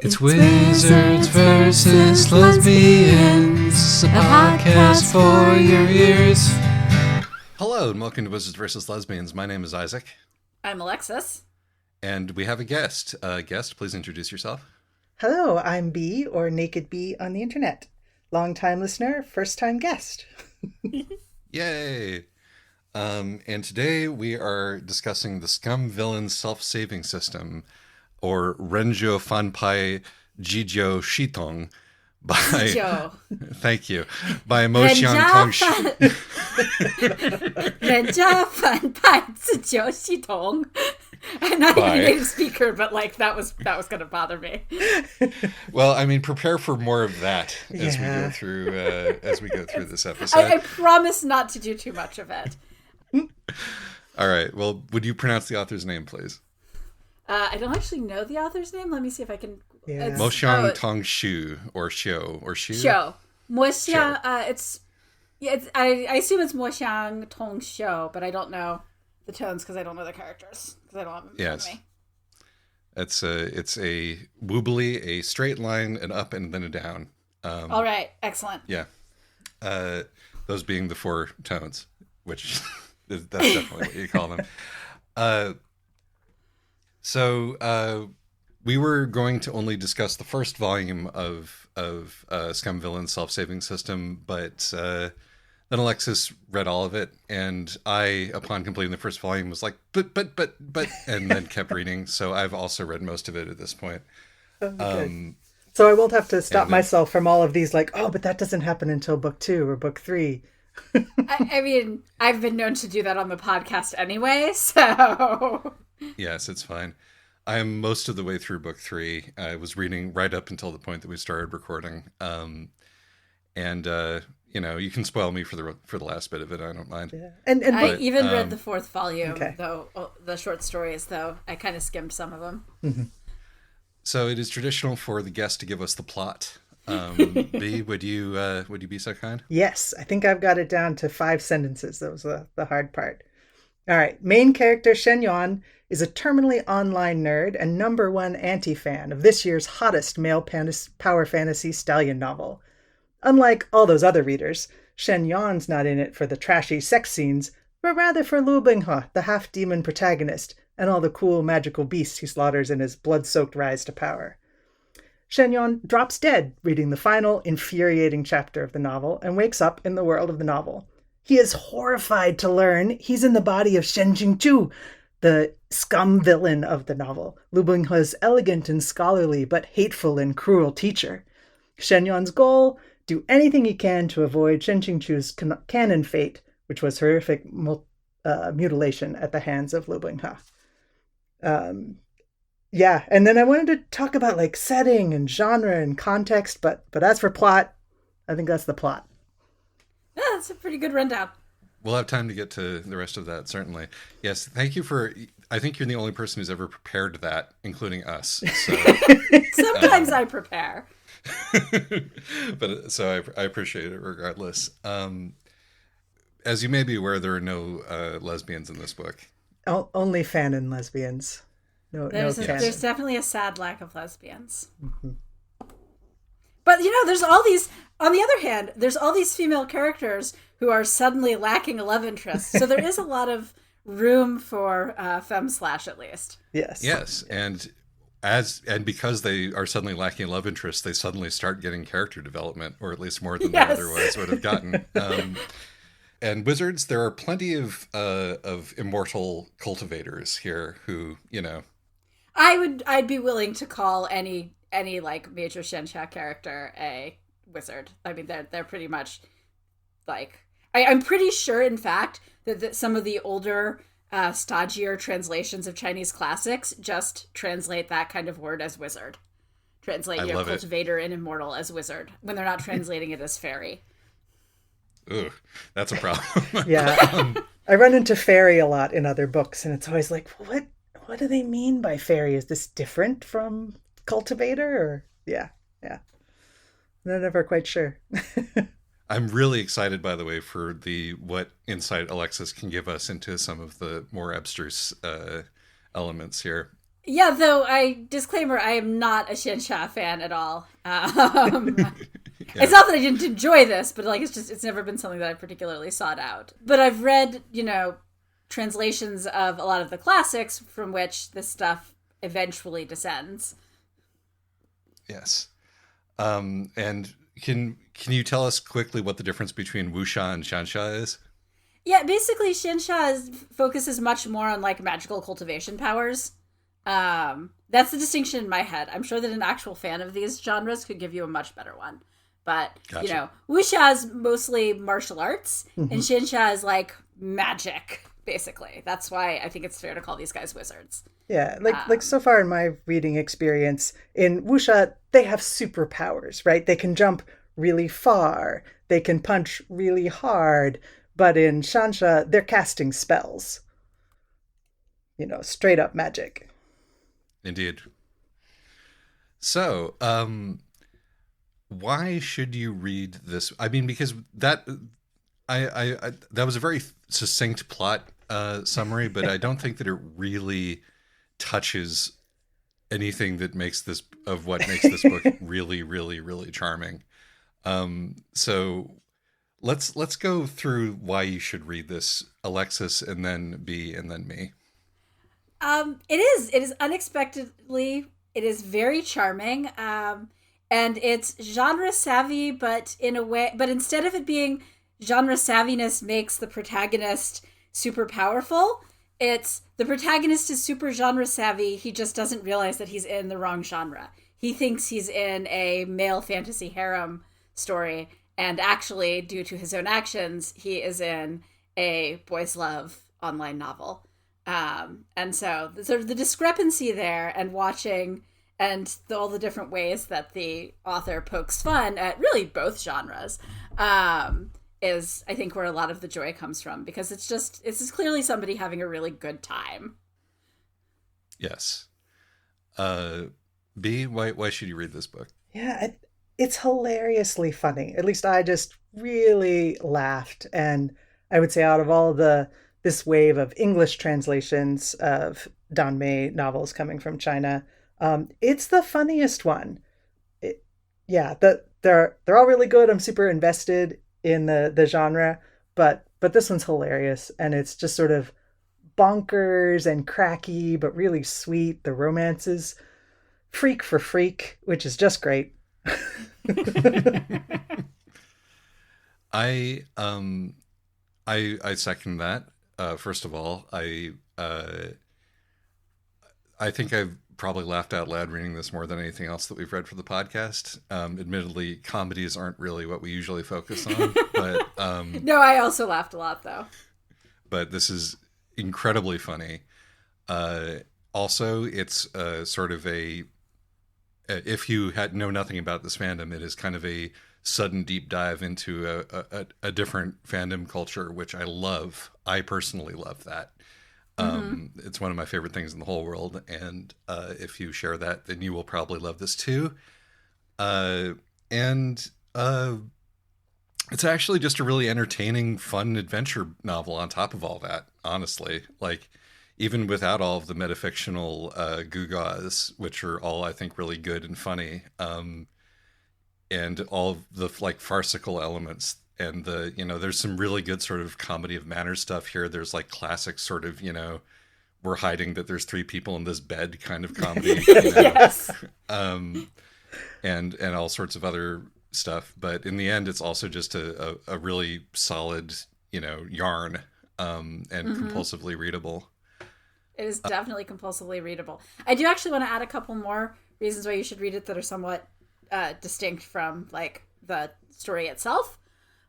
It's Wizards versus Lesbians, a podcast for your ears. Hello, and welcome to Wizards versus Lesbians. My name is Isaac. I'm Alexis. And we have a guest. Guest, please introduce yourself. Hello, I'm B, or Naked B on the internet. Long-time listener, first-time guest. Yay! And today we are discussing the Scum villain self-saving system, or Renjo Fanpai Jijo Shitong, by thank you, by Mo Xiang Tong Renjo Fanpai Jijo Shitong. I'm not even a native speaker, but like that was gonna bother me. Well, I mean, prepare for more of that as we go through this episode. I promise not to do too much of it. All right. Well, would you pronounce the author's name, please? I don't actually know the author's name. Let me see if I can. Mo Xiang Tong Shu or Xiu or Shu. Xiu. Mo Xiang. I assume it's Mo Xiang Tong Xiu, but I don't know the tones because I don't know the characters because I don't have them in front of me. It's a woobly, a straight line, an up and then a down. All right, excellent. Yeah, those being the four tones, which that's definitely what you call them. So we were going to only discuss the first volume of Scum Villain's self-saving system, but then Alexis read all of it, and I, upon completing the first volume, was like, but, and then kept reading. So I've also read most of it at this point. Okay. So I won't have to stop myself from all of these, like, oh, but that doesn't happen until book 2 or book 3. I mean, I've been known to do that on the podcast anyway, so... Yes, it's fine. I am most of the way through book 3. I was reading right up until the point that we started recording. You can spoil me for the last bit of it. I don't mind. Yeah. I even read the 4th volume, though the short stories. Though I kind of skimmed some of them. Mm-hmm. So it is traditional for the guest to give us the plot. B, would you be so kind? Yes, I think I've got it down to 5 sentences. That was the hard part. All right. Main character Shen Yuan is a terminally online nerd and #1 anti-fan of this year's hottest male power fantasy stallion novel. Unlike all those other readers, Shen Yuan's not in it for the trashy sex scenes, but rather for Lu Binghe, the half-demon protagonist, and all the cool magical beasts he slaughters in his blood-soaked rise to power. Shen Yuan drops dead reading the final, infuriating chapter of the novel and wakes up in the world of the novel. He is horrified to learn he's in the body of Shen Jingchu, the scum villain of the novel, Lu Binghe's elegant and scholarly but hateful and cruel teacher. Shen Yuan's goal: do anything he can to avoid Shen Jingchu's canon fate, which was horrific mutilation at the hands of Lu Binghe. And then I wanted to talk about like setting and genre and context, but as for plot, I think that's the plot. Yeah, that's a pretty good rundown. We'll have time to get to the rest of that, certainly. Yes, thank you I think you're the only person who's ever prepared that, including us. So, sometimes I prepare. But so I appreciate it regardless. As you may be aware, there are no lesbians in this book. Only fan and lesbians. There's definitely a sad lack of lesbians. Mm-hmm. But, there's all these, on the other hand, there's all these female characters who are suddenly lacking a love interest. So there is a lot of room for femme-slash, at least. Yes. Yes, and because they are suddenly lacking love interest, they suddenly start getting character development, or at least more than they otherwise would have gotten. And wizards, there are plenty of immortal cultivators here who, I'd be willing to call any like major Shenxia character a wizard. I mean, they're pretty much like I'm pretty sure, in fact, that some of the older stodgier translations of Chinese classics just translate that kind of word as wizard. Translate your cultivator and immortal as wizard when they're not translating it as fairy. Ooh, that's a problem. Yeah. I run into fairy a lot in other books, and it's always like, what do they mean by fairy? Is this different from cultivator? Or yeah. I'm never quite sure. I'm really excited, by the way, for what insight Alexis can give us into some of the more abstruse elements here. Yeah, though disclaimer, I am not a Xinsha fan at all. Yeah. It's not that I didn't enjoy this, but like it's never been something that I particularly sought out. But I've read, translations of a lot of the classics from which this stuff eventually descends. Yes. And can you tell us quickly what the difference between wuxia and xianxia is? Yeah, basically Xinsha focuses much more on like magical cultivation powers. That's the distinction in my head. I'm sure that an actual fan of these genres could give you a much better one. But, Gotcha. wuxia is mostly martial arts, and xinsha is like magic, basically. That's why I think it's fair to call these guys wizards. Yeah, like so far in my reading experience, in wuxia, they have superpowers, right? They can jump really far, they can punch really hard, but in shansha, they're casting spells. Straight up magic. Indeed. So, why should you read this? I mean, because I that was a very succinct plot summary, but I don't think that it really touches anything that makes what makes this book really, really, really charming. So let's go through why you should read this, Alexis, and then B, and then me. It is unexpectedly, it is very charming. And it's genre savvy, but in a way, but instead of it being genre savviness makes the protagonist super powerful, it's the protagonist is super genre savvy. He just doesn't realize that he's in the wrong genre. He thinks he's in a male fantasy harem story, and actually, due to his own actions, he is in a boys' love online novel. And so sort of the discrepancy there, and watching all the different ways that the author pokes fun at really both genres, is I think where a lot of the joy comes from, because it's just clearly somebody having a really good time. Yes. B, why should you read this book? Yeah, it's hilariously funny. At least I just really laughed, and I would say out of all this wave of English translations of Dan Mei novels coming from China, it's the funniest one. They're all really good. I'm super invested in the genre, but this one's hilarious, and it's just sort of bonkers and cracky, but really sweet. The romance is freak for freak, which is just great. I second that. First of all, I think I've probably laughed out loud reading this more than anything else that we've read for the podcast. Admittedly, comedies aren't really what we usually focus on, but No, I also laughed a lot though. But this is incredibly funny. Also, it's sort of if you know nothing about this fandom, it is kind of a sudden deep dive into a different fandom culture, which I love. I personally love that. It's one of my favorite things in the whole world, and if you share that, then you will probably love this too. And it's actually just a really entertaining, fun adventure novel on top of all that, honestly. Like, even without all of the metafictional gewgaws, which are all, I think, really good and funny, and all of the like farcical elements, and there's some really good sort of comedy of manners stuff here. There's like classic sort of, we're hiding that there's three people in this bed kind of comedy. Yes. And all sorts of other stuff. But in the end, it's also just a really solid, yarn, and compulsively readable. It is definitely compulsively readable. I do actually want to add a couple more reasons why you should read it that are somewhat distinct from like the story itself.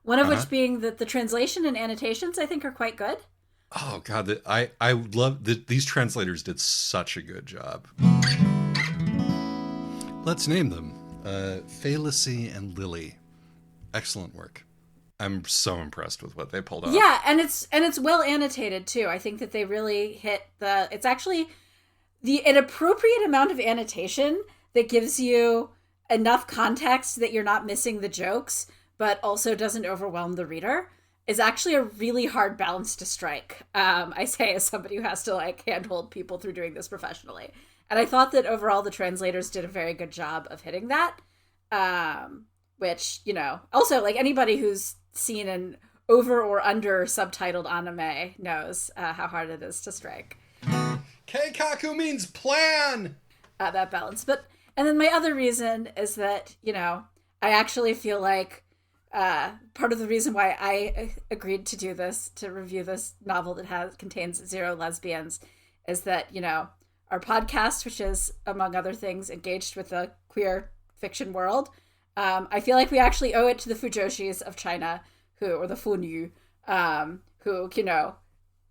One of which being that the translation and annotations I think are quite good. Oh God, I love that these translators did such a good job. Let's name them. Felicie and Lily. Excellent work. I'm so impressed with what they pulled off. Yeah, and it's well annotated too. I think that they really hit it's actually an appropriate amount of annotation that gives you enough context that you're not missing the jokes, but also doesn't overwhelm the reader, is actually a really hard balance to strike. I say as somebody who has to like handhold people through doing this professionally. And I thought that overall the translators did a very good job of hitting that. Which, you know, also, like, anybody who's seen an over or under subtitled anime knows how hard it is to strike. Keikaku means plan! That balance. And then my other reason is that, you know, I actually feel like part of the reason why I agreed to do this, to review this novel that contains 0 lesbians, is that, you know, our podcast, which is, among other things, engaged with the queer fiction world, I feel like we actually owe it to the Fujoshis of China, or the Funyu, who, you know,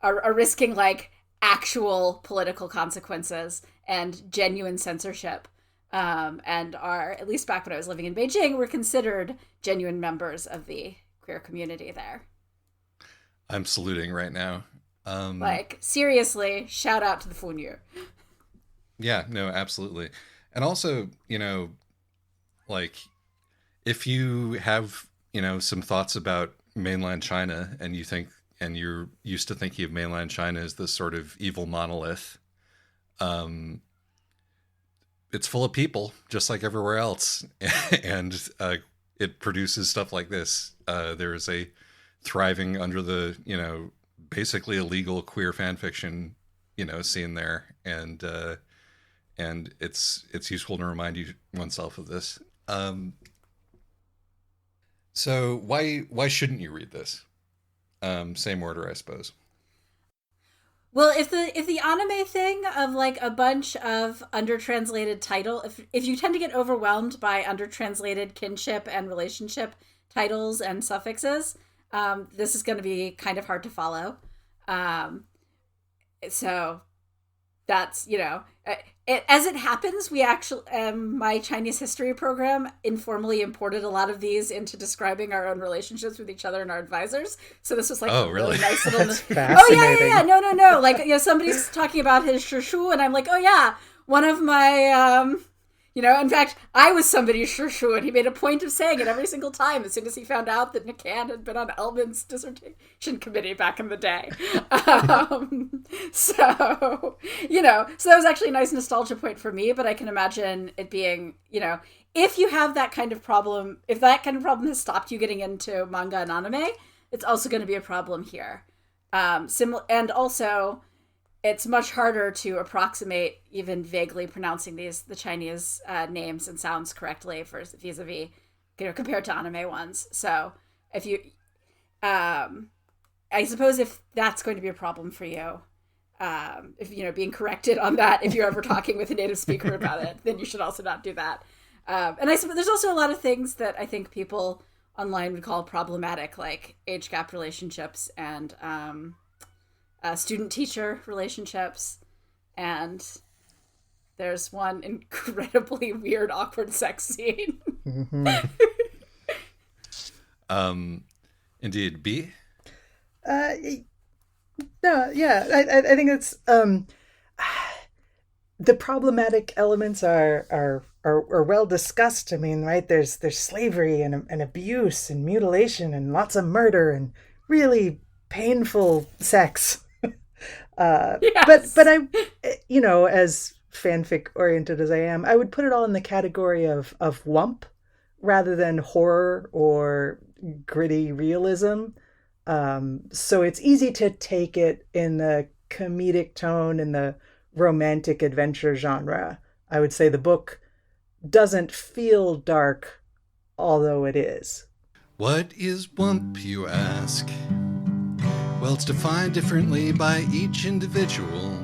are risking, like, actual political consequences and genuine censorship, and are, at least back when I was living in Beijing, were considered genuine members of the queer community there. I'm saluting right now. Like, seriously, shout out to the Funyu. Yeah, no, absolutely. And also, you know, like, if you have, you know, some thoughts about mainland China and you're used to thinking of mainland China as this sort of evil monolith, it's full of people just like everywhere else. And it produces stuff like this. There is a thriving under the, you know, basically illegal queer fan fiction, you know, scene there. And it's useful to remind oneself of this. So why shouldn't you read this? Same order, I suppose. Well, if the anime thing of, like, a bunch of undertranslated title, if you tend to get overwhelmed by undertranslated kinship and relationship titles and suffixes, this is going to be kind of hard to follow. So that's, you know, as it happens, we actually, my Chinese history program informally imported a lot of these into describing our own relationships with each other and our advisors. So this was like a really nice little. That's fascinating. Yeah. No. Like, you know, somebody's talking about his shushu, and I'm like, oh yeah, one of my, you know, in fact, I was somebody's shushu, and he made a point of saying it every single time as soon as he found out that Nikan had been on Elman's dissertation committee back in the day. So, you know, so that was actually a nice nostalgia point for me, but I can imagine it being, you know, if you have that kind of problem, if that kind of problem has stopped you getting into manga and anime, it's also going to be a problem here. And also, it's much harder to approximate even vaguely pronouncing the Chinese names and sounds correctly vis-a-vis, you know, compared to anime ones. So if you, I suppose if that's going to be a problem for you, if, you know, being corrected on that, if you're ever talking with a native speaker about it, then you should also not do that. And I suppose there's also a lot of things that I think people online would call problematic, like age gap relationships and student-teacher relationships, and there's one incredibly weird, awkward sex scene. Mm-hmm. Indeed. B? No, yeah, I think it's the problematic elements are well discussed. I mean, right? There's slavery and abuse and mutilation and lots of murder and really painful sex. Yes. But I, you know, as fanfic oriented as I am, I would put it all in the category of wump rather than horror or gritty realism. So it's easy to take it in the comedic tone and the romantic adventure genre. I would say the book doesn't feel dark, although it is. What is wump, you ask? Well, it's defined differently by each individual,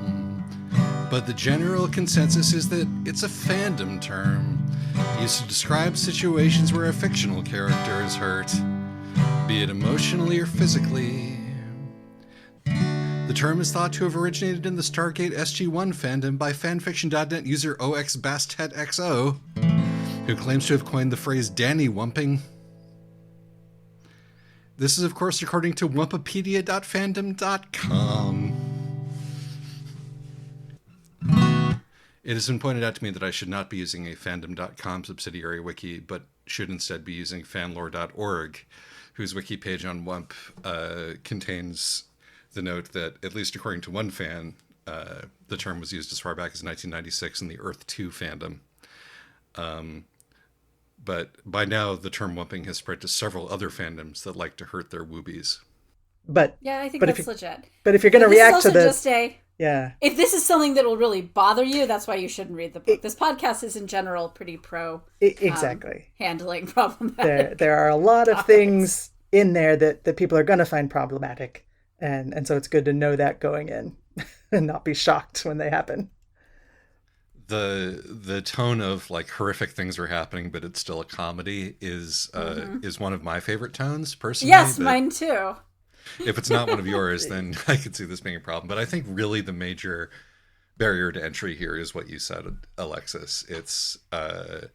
but the general consensus is that it's a fandom term used to describe situations where a fictional character is hurt, be it emotionally or physically. The term is thought to have originated in the Stargate SG-1 fandom by fanfiction.net user OXBastetXO, who claims to have coined the phrase Danny Wumping. This is, of course, according to Wumpipedia.fandom.com. It has been pointed out to me that I should not be using a fandom.com subsidiary wiki, but should instead be using fanlore.org, whose wiki page on Wump contains the note that, at least according to one fan, the term was used as far back as 1996 in the Earth 2 fandom. But by now, the term wumping has spread to several other fandoms that like to hurt their woobies. But yeah, I think but that's if you, legit. But if you're going to This is react also to the just yeah, if this is something that will really bother you, that's why you shouldn't read the book. This podcast is in general pretty pro exactly handling problematic. There are a lot of things in there that people are going to find problematic, and so it's good to know that going in and not be shocked when they happen. The tone of like horrific things are happening, but it's still a comedy is one of my favorite tones personally. Yes, mine too. If it's not one of yours, then I could see this being a problem. But I think really the major barrier to entry here is what you said, Alexis. It's I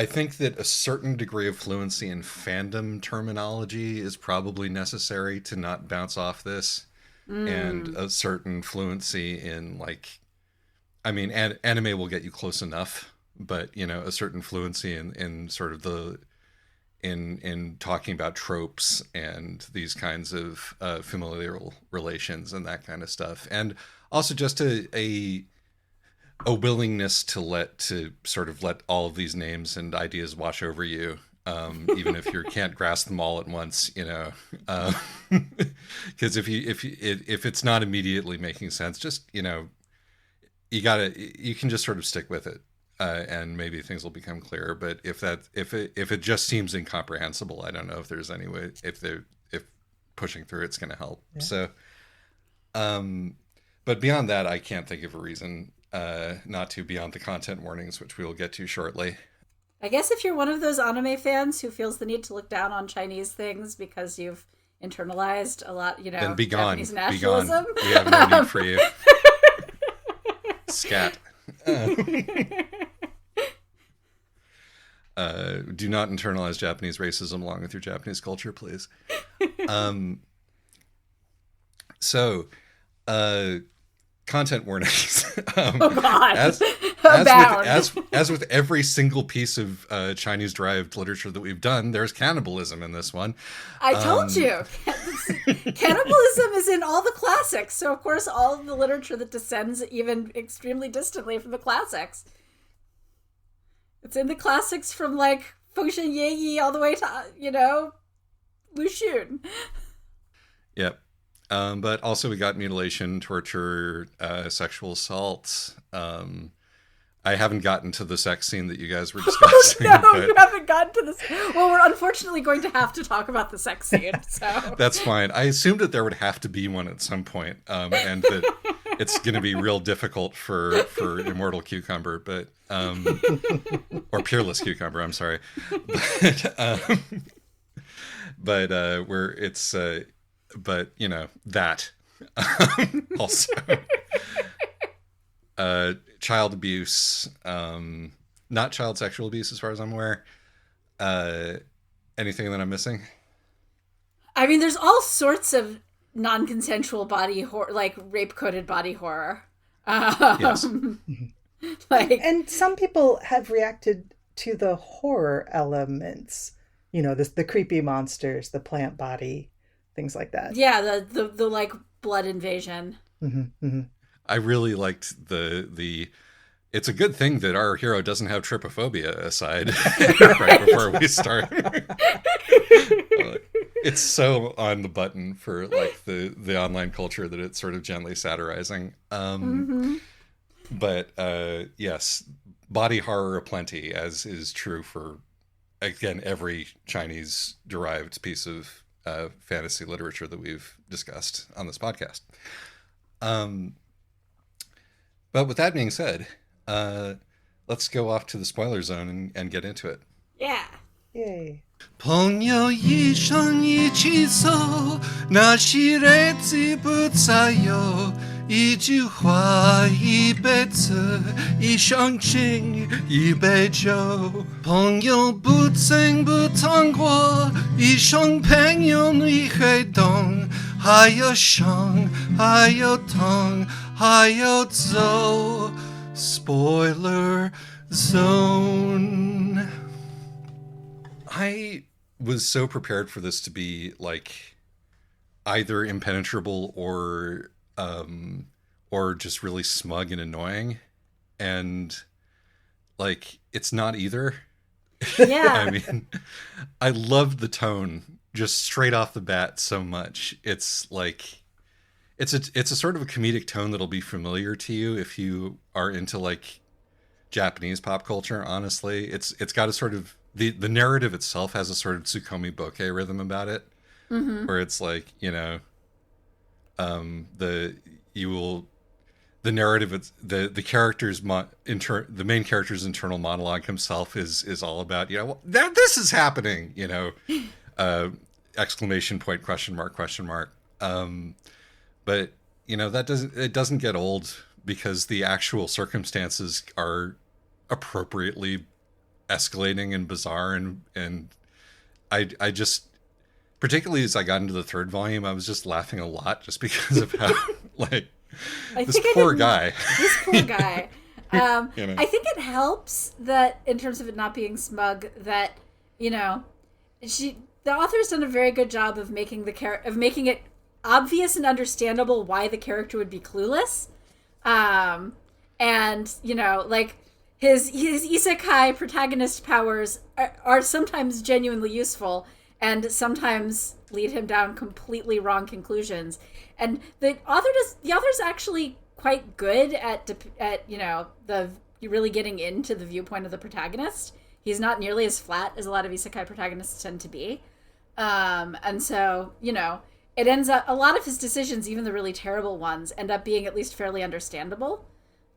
think that a certain degree of fluency in fandom terminology is probably necessary to not bounce off this, and a certain fluency in like, I mean, anime will get you close enough, but you know, a certain fluency in sort of the in talking about tropes and these kinds of familial relations and that kind of stuff, and also just a willingness to sort of let all of these names and ideas wash over you, even if you can't grasp them all at once, you know, because if it's not immediately making sense, just, you know, you can just sort of stick with it. And maybe things will become clearer. But if it just seems incomprehensible, I don't know if there's any way if pushing through it's going to help. Yeah. So, but beyond that, I can't think of a reason not to, beyond the content warnings, which we will get to shortly. I guess if you're one of those anime fans who feels the need to look down on Chinese things because you've internalized a lot, you know, then be gone. Japanese nationalism. Be gone. We have no need for you. Scat. Do not internalize Japanese racism along with your Japanese culture, please. So, content warnings. Oh God! As with every single piece of Chinese-derived literature that we've done, there's cannibalism in this one. I told you, cannibalism is in all the classics. So of course, all of the literature that descends even extremely distantly from the classics. It's in the classics from like Fengshen Yeyi all the way to, you know, Lu Xun. Yep. But also we got mutilation, torture, sexual assault. I haven't gotten to the sex scene that you guys were discussing. Oh, no, but... you haven't gotten to this. Well, we're unfortunately going to have to talk about the sex scene. So that's fine. I assumed that there would have to be one at some point, and that it's going to be real difficult for Immortal Cucumber, but or Peerless Cucumber. I'm sorry, but but you know that also. Child abuse, not child sexual abuse as far as I'm aware. Anything that I'm missing? I mean, there's all sorts of non-consensual body horror, like rape-coded body horror. Yes. Like, and some people have reacted to the horror elements. You know, the creepy monsters, the plant body, things like that. Yeah, the like blood invasion. Mm-hmm, mm-hmm. I really liked the. It's a good thing that our hero doesn't have trypophobia aside right before we start. It's so on the button for like the online culture that it's sort of gently satirizing. But yes, body horror aplenty, as is true for again every Chinese derived piece of fantasy literature that we've discussed on this podcast. But with that being said, let's go off to the spoiler zone and get into it. Yeah. Yay. 朋友一生一起走，那些日子不再有，一句话一辈子，一生情一杯酒。朋友不曾不痛过，一生朋友你会懂，还有伤，还有痛。还有走 spoiler zone. I was so prepared for this to be like either impenetrable or or just really smug and annoying. And like, it's not either. I Yeah. mean, I loved the tone just straight off the bat so much. It's like it's a sort of a comedic tone that'll be familiar to you if you are into like Japanese pop culture. Honestly, it's got a sort of the narrative itself has a sort of Tsukomi bokeh rhythm about it, Mm-hmm. where it's like, you know, the you will the narrative the character's the main character's internal monologue himself is all about, you know, well, this is happening, you know, uh exclamation point, question mark. But you know, it doesn't get old because the actual circumstances are appropriately escalating and bizarre, and I just, particularly as I got into the third volume, I was just laughing a lot just because of how like I this think I poor didn't. guy. This poor guy. You know. I think it helps that in terms of it not being smug, that you know, the author's done a very good job of making it obvious and understandable why the character would be clueless. And you know, like his isekai protagonist powers are sometimes genuinely useful and sometimes lead him down completely wrong conclusions. And the author's actually quite good at you know, the really getting into the viewpoint of the protagonist. He's not nearly as flat as a lot of isekai protagonists tend to be. And so, you know, it ends up, a lot of his decisions, even the really terrible ones, end up being at least fairly understandable.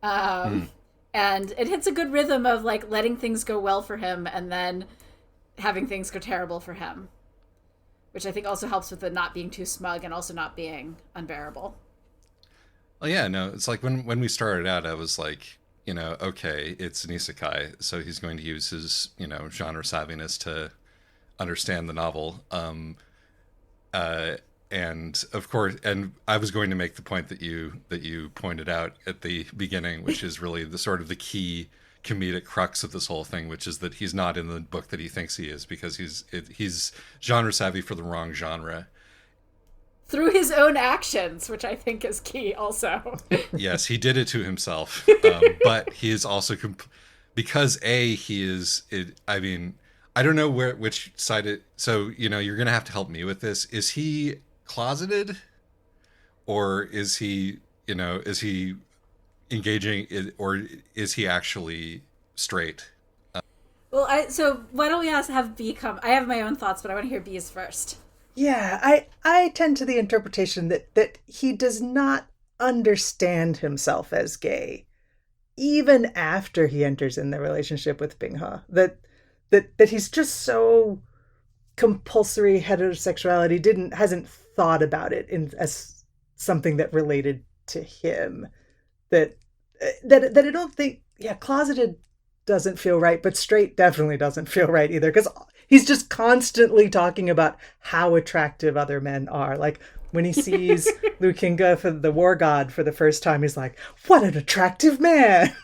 And it hits a good rhythm of like letting things go well for him and then having things go terrible for him, which I think also helps with the not being too smug and also not being unbearable. Well, yeah, no, it's like when we started out, I was like, you know, okay, it's an isekai, so he's going to use his, you know, genre savviness to understand the novel. And of course, and I was going to make the point that you pointed out at the beginning, which is really the sort of the key comedic crux of this whole thing, which is that he's not in the book that he thinks he is, because he's genre savvy for the wrong genre. Through his own actions, which I think is key also. Yes, he did it to himself, but he is also because he is. I mean, I don't know which side it. So you know, you're gonna have to help me with this. Is he closeted, or is he, you know, is he engaging, or is he actually straight? Well, so why don't we have B come? I have my own thoughts, but I want to hear B's first. Yeah, I tend to the interpretation that he does not understand himself as gay, even after he enters in the relationship with Bingha. That he's just so compulsory heterosexuality hasn't thought about it as something that related to him. That I don't think, yeah, closeted doesn't feel right, but straight definitely doesn't feel right either, because he's just constantly talking about how attractive other men are. Like when he sees Lukinga, for the war god, for the first time, he's like, what an attractive man.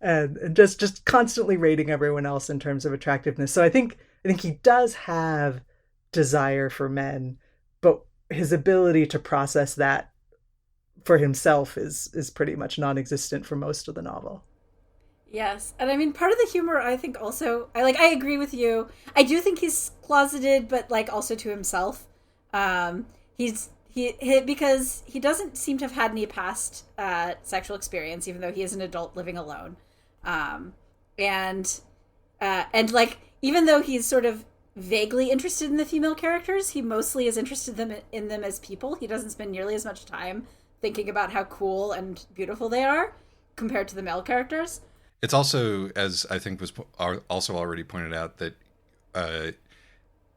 And just constantly rating everyone else in terms of attractiveness. So I think he does have desire for men, but his ability to process that for himself is pretty much non-existent for most of the novel. Yes, and I mean part of the humor, I think also I agree with you. I do think he's closeted, but like also to himself. He because he doesn't seem to have had any past sexual experience, even though he is an adult living alone. Um, and like even though he's sort of vaguely interested in the female characters, he mostly is interested in them as people. He doesn't spend nearly as much time thinking about how cool and beautiful they are compared to the male characters. It's also, as I think was also already pointed out, that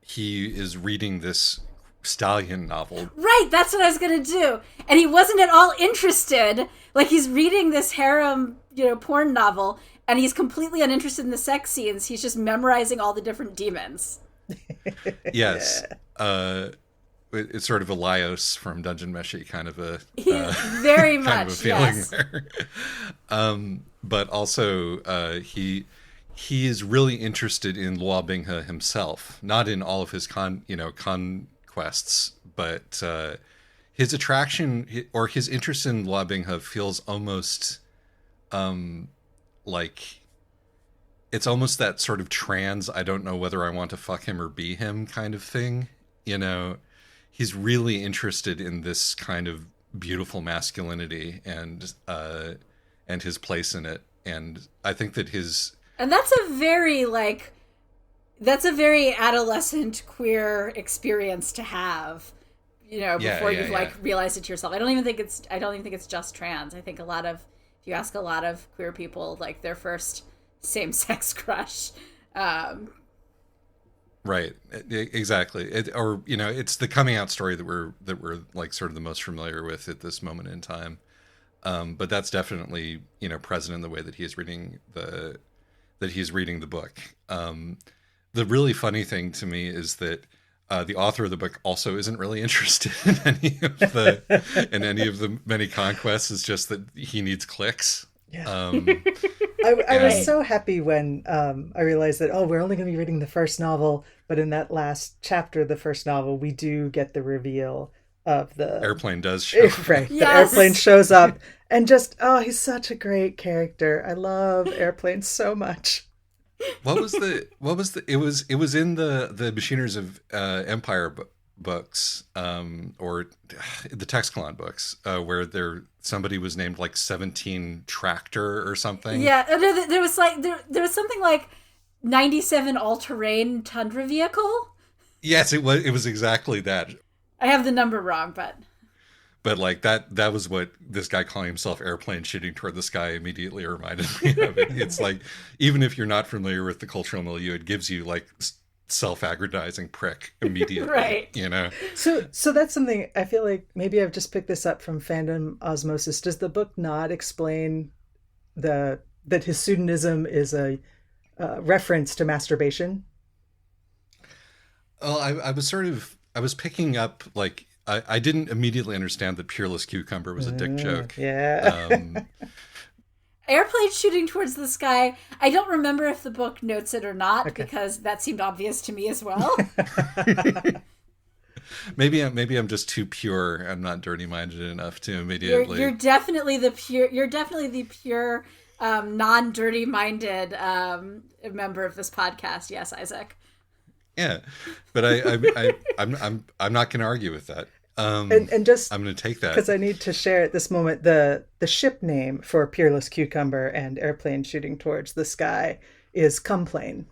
he is reading this stallion novel. Right, that's what I was gonna do. And he wasn't at all interested. Like he's reading this harem, you know, porn novel, and he's completely uninterested in the sex scenes. He's just memorizing all the different demons. Yes. It's sort of a Laios from Dungeon Meshi kind of a very kind much of a feeling yes. there. But also he is really interested in Luo Binghe himself, not in all of his conquests, but his attraction or his interest in La Bingha feels almost like it's almost that sort of trans, I don't know whether I want to fuck him or be him kind of thing. You know, he's really interested in this kind of beautiful masculinity and his place in it. And I think that and that's a very adolescent queer experience to have, you know, before you've realized it to yourself. I don't even think it's just trans. I think if you ask a lot of queer people, like their first same-sex crush. Right, exactly. It's the coming out story that we're like sort of the most familiar with at this moment in time. But that's definitely, you know, present in the way that he's reading the book. The really funny thing to me is that the author of the book also isn't really interested in any of the many conquests. It's just that he needs clicks. Yeah. I was so happy when I realized that, we're only going to be reading the first novel, but in that last chapter of the first novel, we do get the reveal of the airplane does show up. Right. Yes. The airplane shows up and just, he's such a great character. I love Airplane so much. It was in the Machiners of Empire books, or the Texcalon books, where somebody was named like 17 Tractor or something. Yeah, there was something like 97 all-terrain tundra vehicle. Yes, it was exactly that. I have the number wrong, but like that was what this guy calling himself Airplane shooting toward the sky immediately reminded me of it. It's like, even if you're not familiar with the cultural milieu, it gives you like self-aggrandizing prick immediately. Right. You know? So that's something I feel like maybe I've just picked this up from fandom osmosis. Does the book not explain that his pseudonism is a reference to masturbation? Well, I was picking up, like, I didn't immediately understand that Peerless Cucumber was a dick joke. Yeah. Airplane shooting towards the sky. I don't remember if the book notes it or not, because that seemed obvious to me as well. Maybe I'm just too pure. I'm not dirty-minded enough to immediately. You're definitely the pure, non-dirty-minded member of this podcast. Yes, Isaac. Yeah, but I'm not going to argue with that. And just I'm going to take that because I need to share at this moment the ship name for Peerless Cucumber and Airplane shooting towards the sky is Cumplane.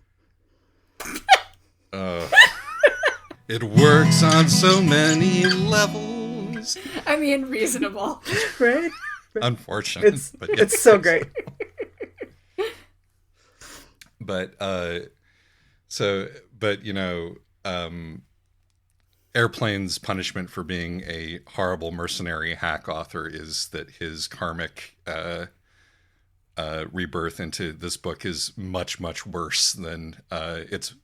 It works on so many levels. I mean, reasonable, right? Unfortunate, it's so great. But you know, Airplane's punishment for being a horrible mercenary hack author is that his karmic rebirth into this book is much, much worse than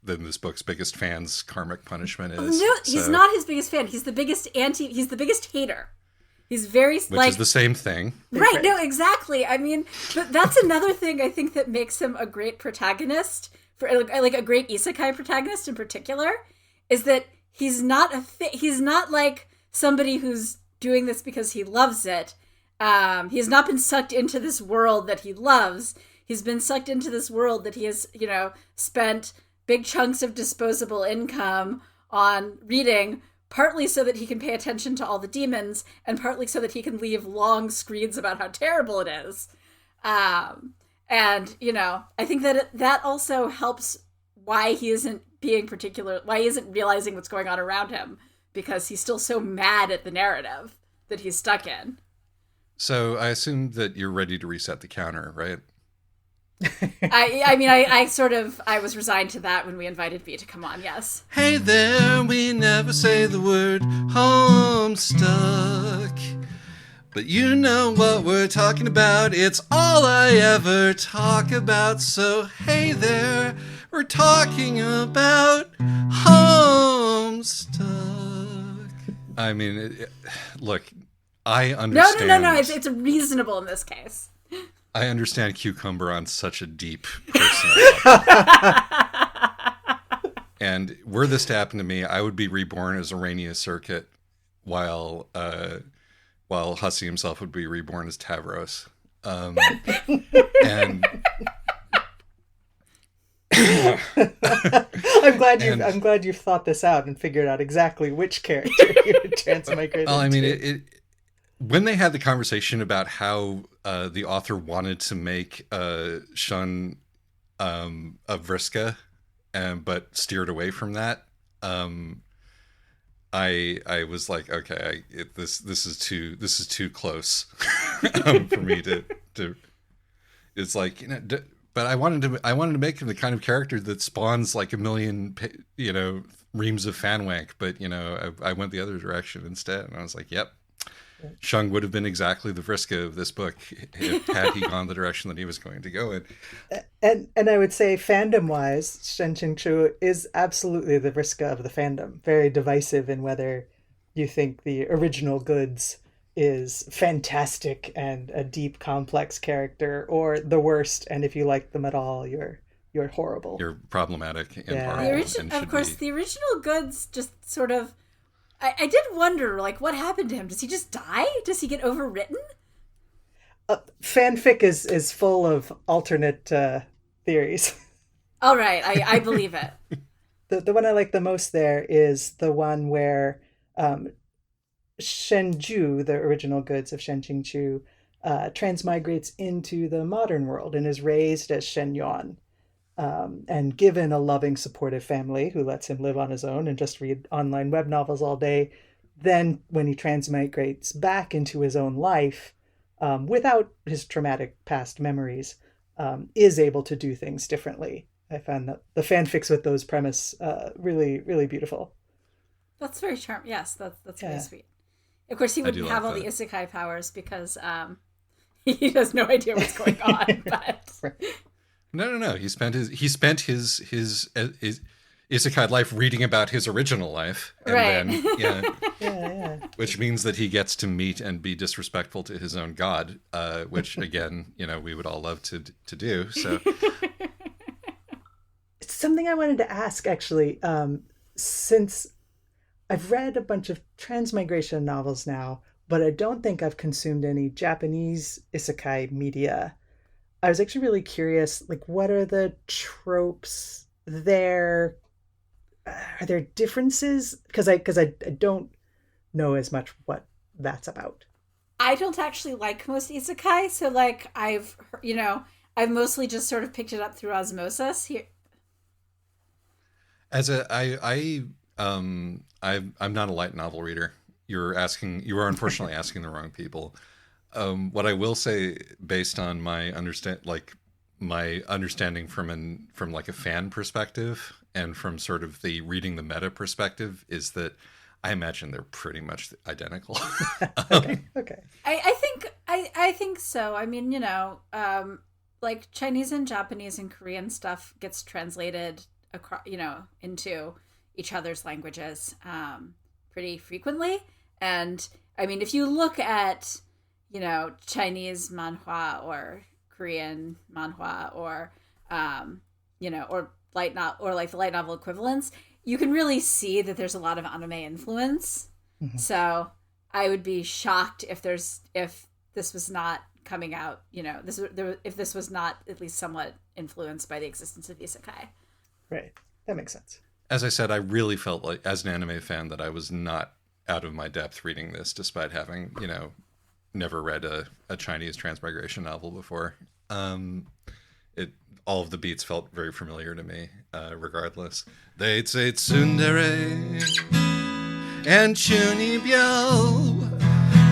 this book's biggest fan's karmic punishment is. No, he's not his biggest fan. He's the biggest he's the biggest hater. He's very which is the same thing. Right, no, exactly. I mean, but that's another thing I think that makes him a great protagonist, for like a great isekai protagonist in particular, is that he's not like somebody who's doing this because he loves it. He has not been sucked into this world that he loves. He's been sucked into this world that he has, you know, spent big chunks of disposable income on reading, partly so that he can pay attention to all the demons, and partly so that he can leave long screeds about how terrible it is. And, you know, I think that also helps why he isn't realizing what's going on around him, because he's still so mad at the narrative that he's stuck in. So I assume that you're ready to reset the counter, right? I was resigned to that when we invited V to come on, yes. Hey there, we never say the word Homestuck. But you know what we're talking about, it's all I ever talk about. So hey there, we're talking about Homestuck. I mean, look, I understand. No, it's reasonable in this case. I understand Cucumber on such a deep personal level. And were this to happen to me, I would be reborn as Arania Circuit while Hussey himself would be reborn as Tavros. And I'm glad you've thought this out and figured out exactly which character you would transmigrate well, I into. mean, when they had the conversation about how the author wanted to make Shun a Vriska, but steered away from that, I was like, okay, this is too close for me to. It's like, you know, but I wanted to make him the kind of character that spawns like a million, you know, reams of fanwank. But you know, I went the other direction instead, and I was like, yep. Shung would have been exactly the Vriska of this book had he gone the direction that he was going to go in. And I would say fandom-wise, Shen Qingchu is absolutely the Vriska of the fandom. Very divisive in whether you think the original goods is fantastic and a deep, complex character, or the worst, and if you like them at all, you're horrible. You're problematic and Yeah. horrible. Of course, the original goods just sort of... I did wonder, like, what happened to him? Does he just die? Does he get overwritten? Fanfic is full of alternate theories. All right, I believe it. The one I like the most there is the one where Shenju, the original goods of Shen Qingchu, transmigrates into the modern world and is raised as Shen Yuan. And given a loving, supportive family who lets him live on his own and just read online web novels all day, then when he transmigrates back into his own life, without his traumatic past memories, is able to do things differently. I found that the fanfics with those premise really, really beautiful. That's very charming. Yes, that's really sweet. Of course, he wouldn't have all the that. isekai powers because he has no idea what's going on. But No. He spent his isekai life reading about his original life, and right. then Yeah. which means that he gets to meet and be disrespectful to his own god, which again, you know, we would all love to do. So It's something I wanted to ask, actually, since I've read a bunch of transmigration novels now, but I don't think I've consumed any Japanese isekai media. I was actually really curious, like, what are the tropes there? Are there differences? Because I don't know as much what that's about. I don't actually like most isekai, so like I've mostly just sort of picked it up through osmosis here. as I'm not a light novel reader. You are unfortunately asking the wrong people. What I will say, based on my understanding from like a fan perspective and from sort of the reading the meta perspective, is that I imagine they're pretty much identical. Okay. I think so. I mean, you know, like Chinese and Japanese and Korean stuff gets translated across, you know, into each other's languages pretty frequently. And I mean, if you look at, you know, Chinese manhwa or Korean manhwa or you know, or like the light novel equivalents, you can really see that there's a lot of anime influence. Mm-hmm. So I would be shocked if this was not coming out, you know, if this was not at least somewhat influenced by the existence of isekai. Right. That makes sense. As I said, I really felt like, as an anime fan, that I was not out of my depth reading this, despite having, you know, never read a Chinese transmigration novel before. All of the beats felt very familiar to me, regardless. They'd say tsundere and chunibyo,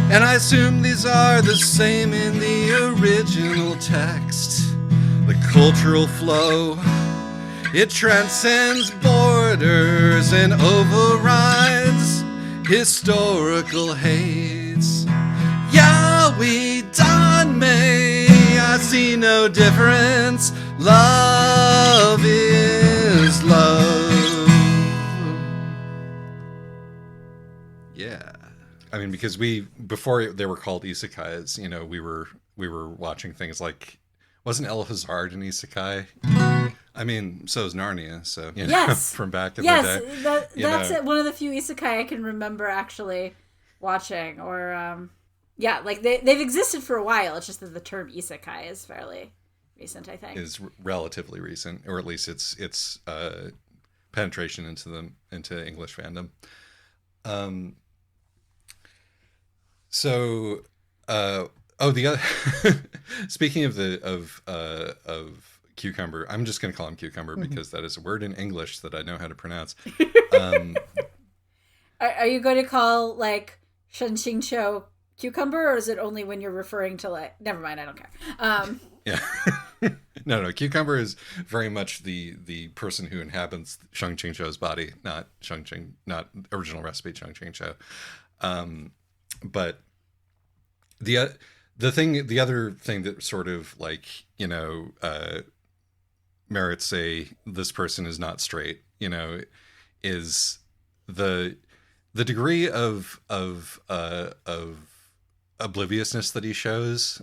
and I assume these are the same in the original text. The cultural flow, it transcends borders and overrides historical hates. Yaoi Danmei, I see no difference. Love is love. Yeah. I mean, because before they were called isekais, you know, we were watching things like, wasn't El Hazard an isekai? I mean, so is Narnia. So, you know, yes, from back in the day. Yes, that's one of the few isekai I can remember, actually. watching, or yeah, like they've existed for a while. It's just that the term isekai is fairly recent, I think. Is relatively recent, or at least its penetration into English fandom. So, the other speaking of cucumber, I'm just going to call him cucumber because that is a word in English that I know how to pronounce. Are you going to call like Shenxingqiu cucumber, or is it only when you're referring to like? Never mind, I don't care. Yeah. No. Cucumber is very much the person who inhabits Shang Qingqiu's body, not original recipe Shang Qingqiu. But the other thing that sort of like, merits this person is not straight, is the degree of obliviousness that he shows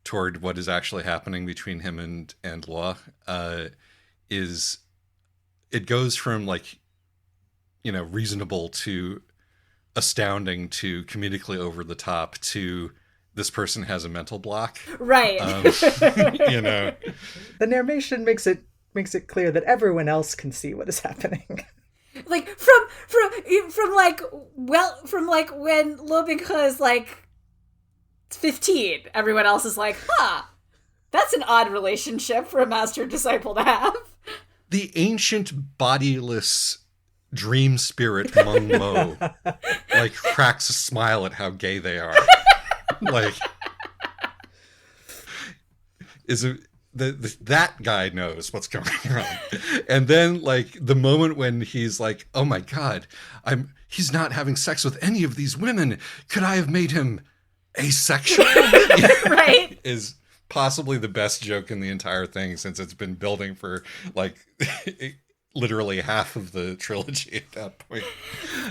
toward what is actually happening between him and Law is, it goes from like, reasonable to astounding to comedically over the top to this person has a mental block. Right. The narration makes it clear that everyone else can see what is happening. Like from when Lo Binghe is like 15, everyone else is like, that's an odd relationship for a master disciple to have. The ancient bodiless dream spirit Meng Mo like cracks a smile at how gay they are. Like, that guy knows what's going on. And then like the moment when he's like, oh my god, he's not having sex with any of these women, could I have made him asexual? Right. Is possibly the best joke in the entire thing, since it's been building for like literally half of the trilogy at that point.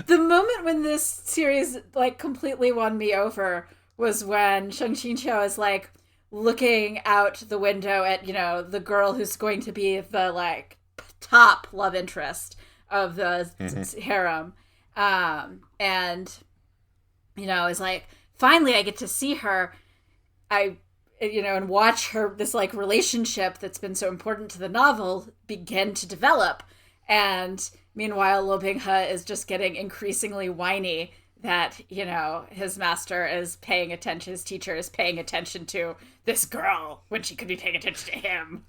The moment when this series like completely won me over was when Shang Qingqiu is like looking out the window at, the girl who's going to be the like top love interest of the harem. And, is like, finally I get to see her. And watch her, this like relationship that's been so important to the novel begin to develop. And meanwhile, Lo Binghe is just getting increasingly whiny that, his master is paying attention, his teacher is paying attention to this girl when she could be paying attention to him.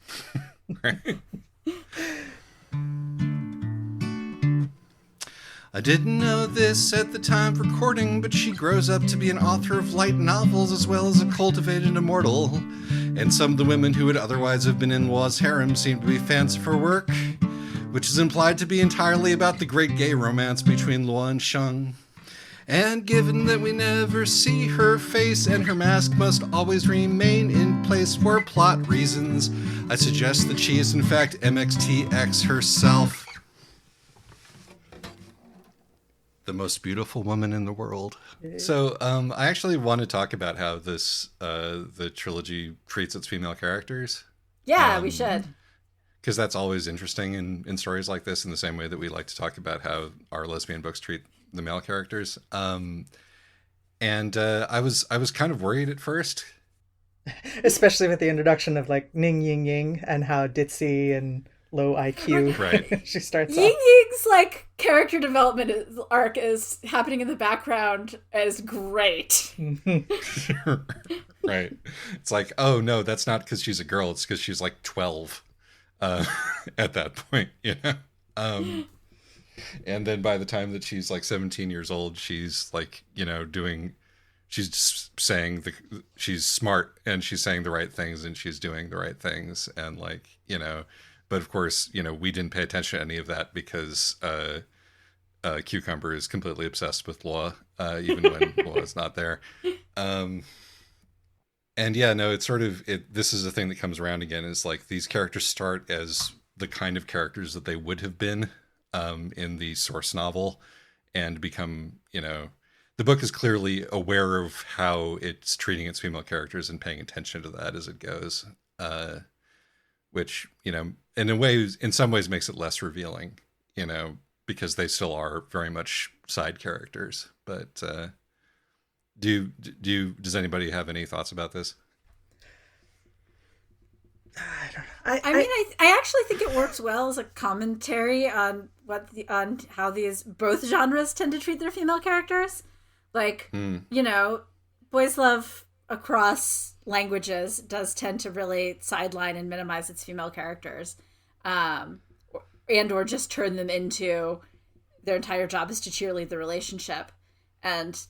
I didn't know this at the time of recording, but she grows up to be an author of light novels as well as a cultivated immortal. And some of the women who would otherwise have been in Luo's harem seem to be fans of her work, which is implied to be entirely about the great gay romance between Luo and Shang. And given that we never see her face and her mask must always remain in place for plot reasons, I suggest that she is in fact MXTX herself. The most beautiful woman in the world. So I actually want to talk about how the trilogy treats its female characters. Yeah, we should. Because that's always interesting in stories like this, in the same way that we like to talk about how our lesbian books treat the male characters. And I was kind of worried at first. Especially with the introduction of like Ning Ying Ying and how ditzy and low IQ right. she starts Ying off. Ying's like character development arc is happening in the background is great. Right. It's like, oh no, that's not because she's a girl, it's because she's like 12 at that point, and then by the time that she's like 17 years old, she's like, she's just saying she's smart and she's saying the right things and she's doing the right things. And like, but of course, we didn't pay attention to any of that because Cucumber is completely obsessed with Law, even when Law is not there. And yeah, no, it's sort of, this is a thing that comes around again, is like these characters start as the kind of characters that they would have been in the source novel and become, the book is clearly aware of how it's treating its female characters and paying attention to that as it goes, which, in some ways makes it less revealing, because they still are very much side characters. But does anybody have any thoughts about this? I don't know. I mean, I actually think it works well as a commentary on on how these both genres tend to treat their female characters. Like, you know, boys love across languages does tend to really sideline and minimize its female characters, and or just turn them into their entire job is to cheerlead the relationship. And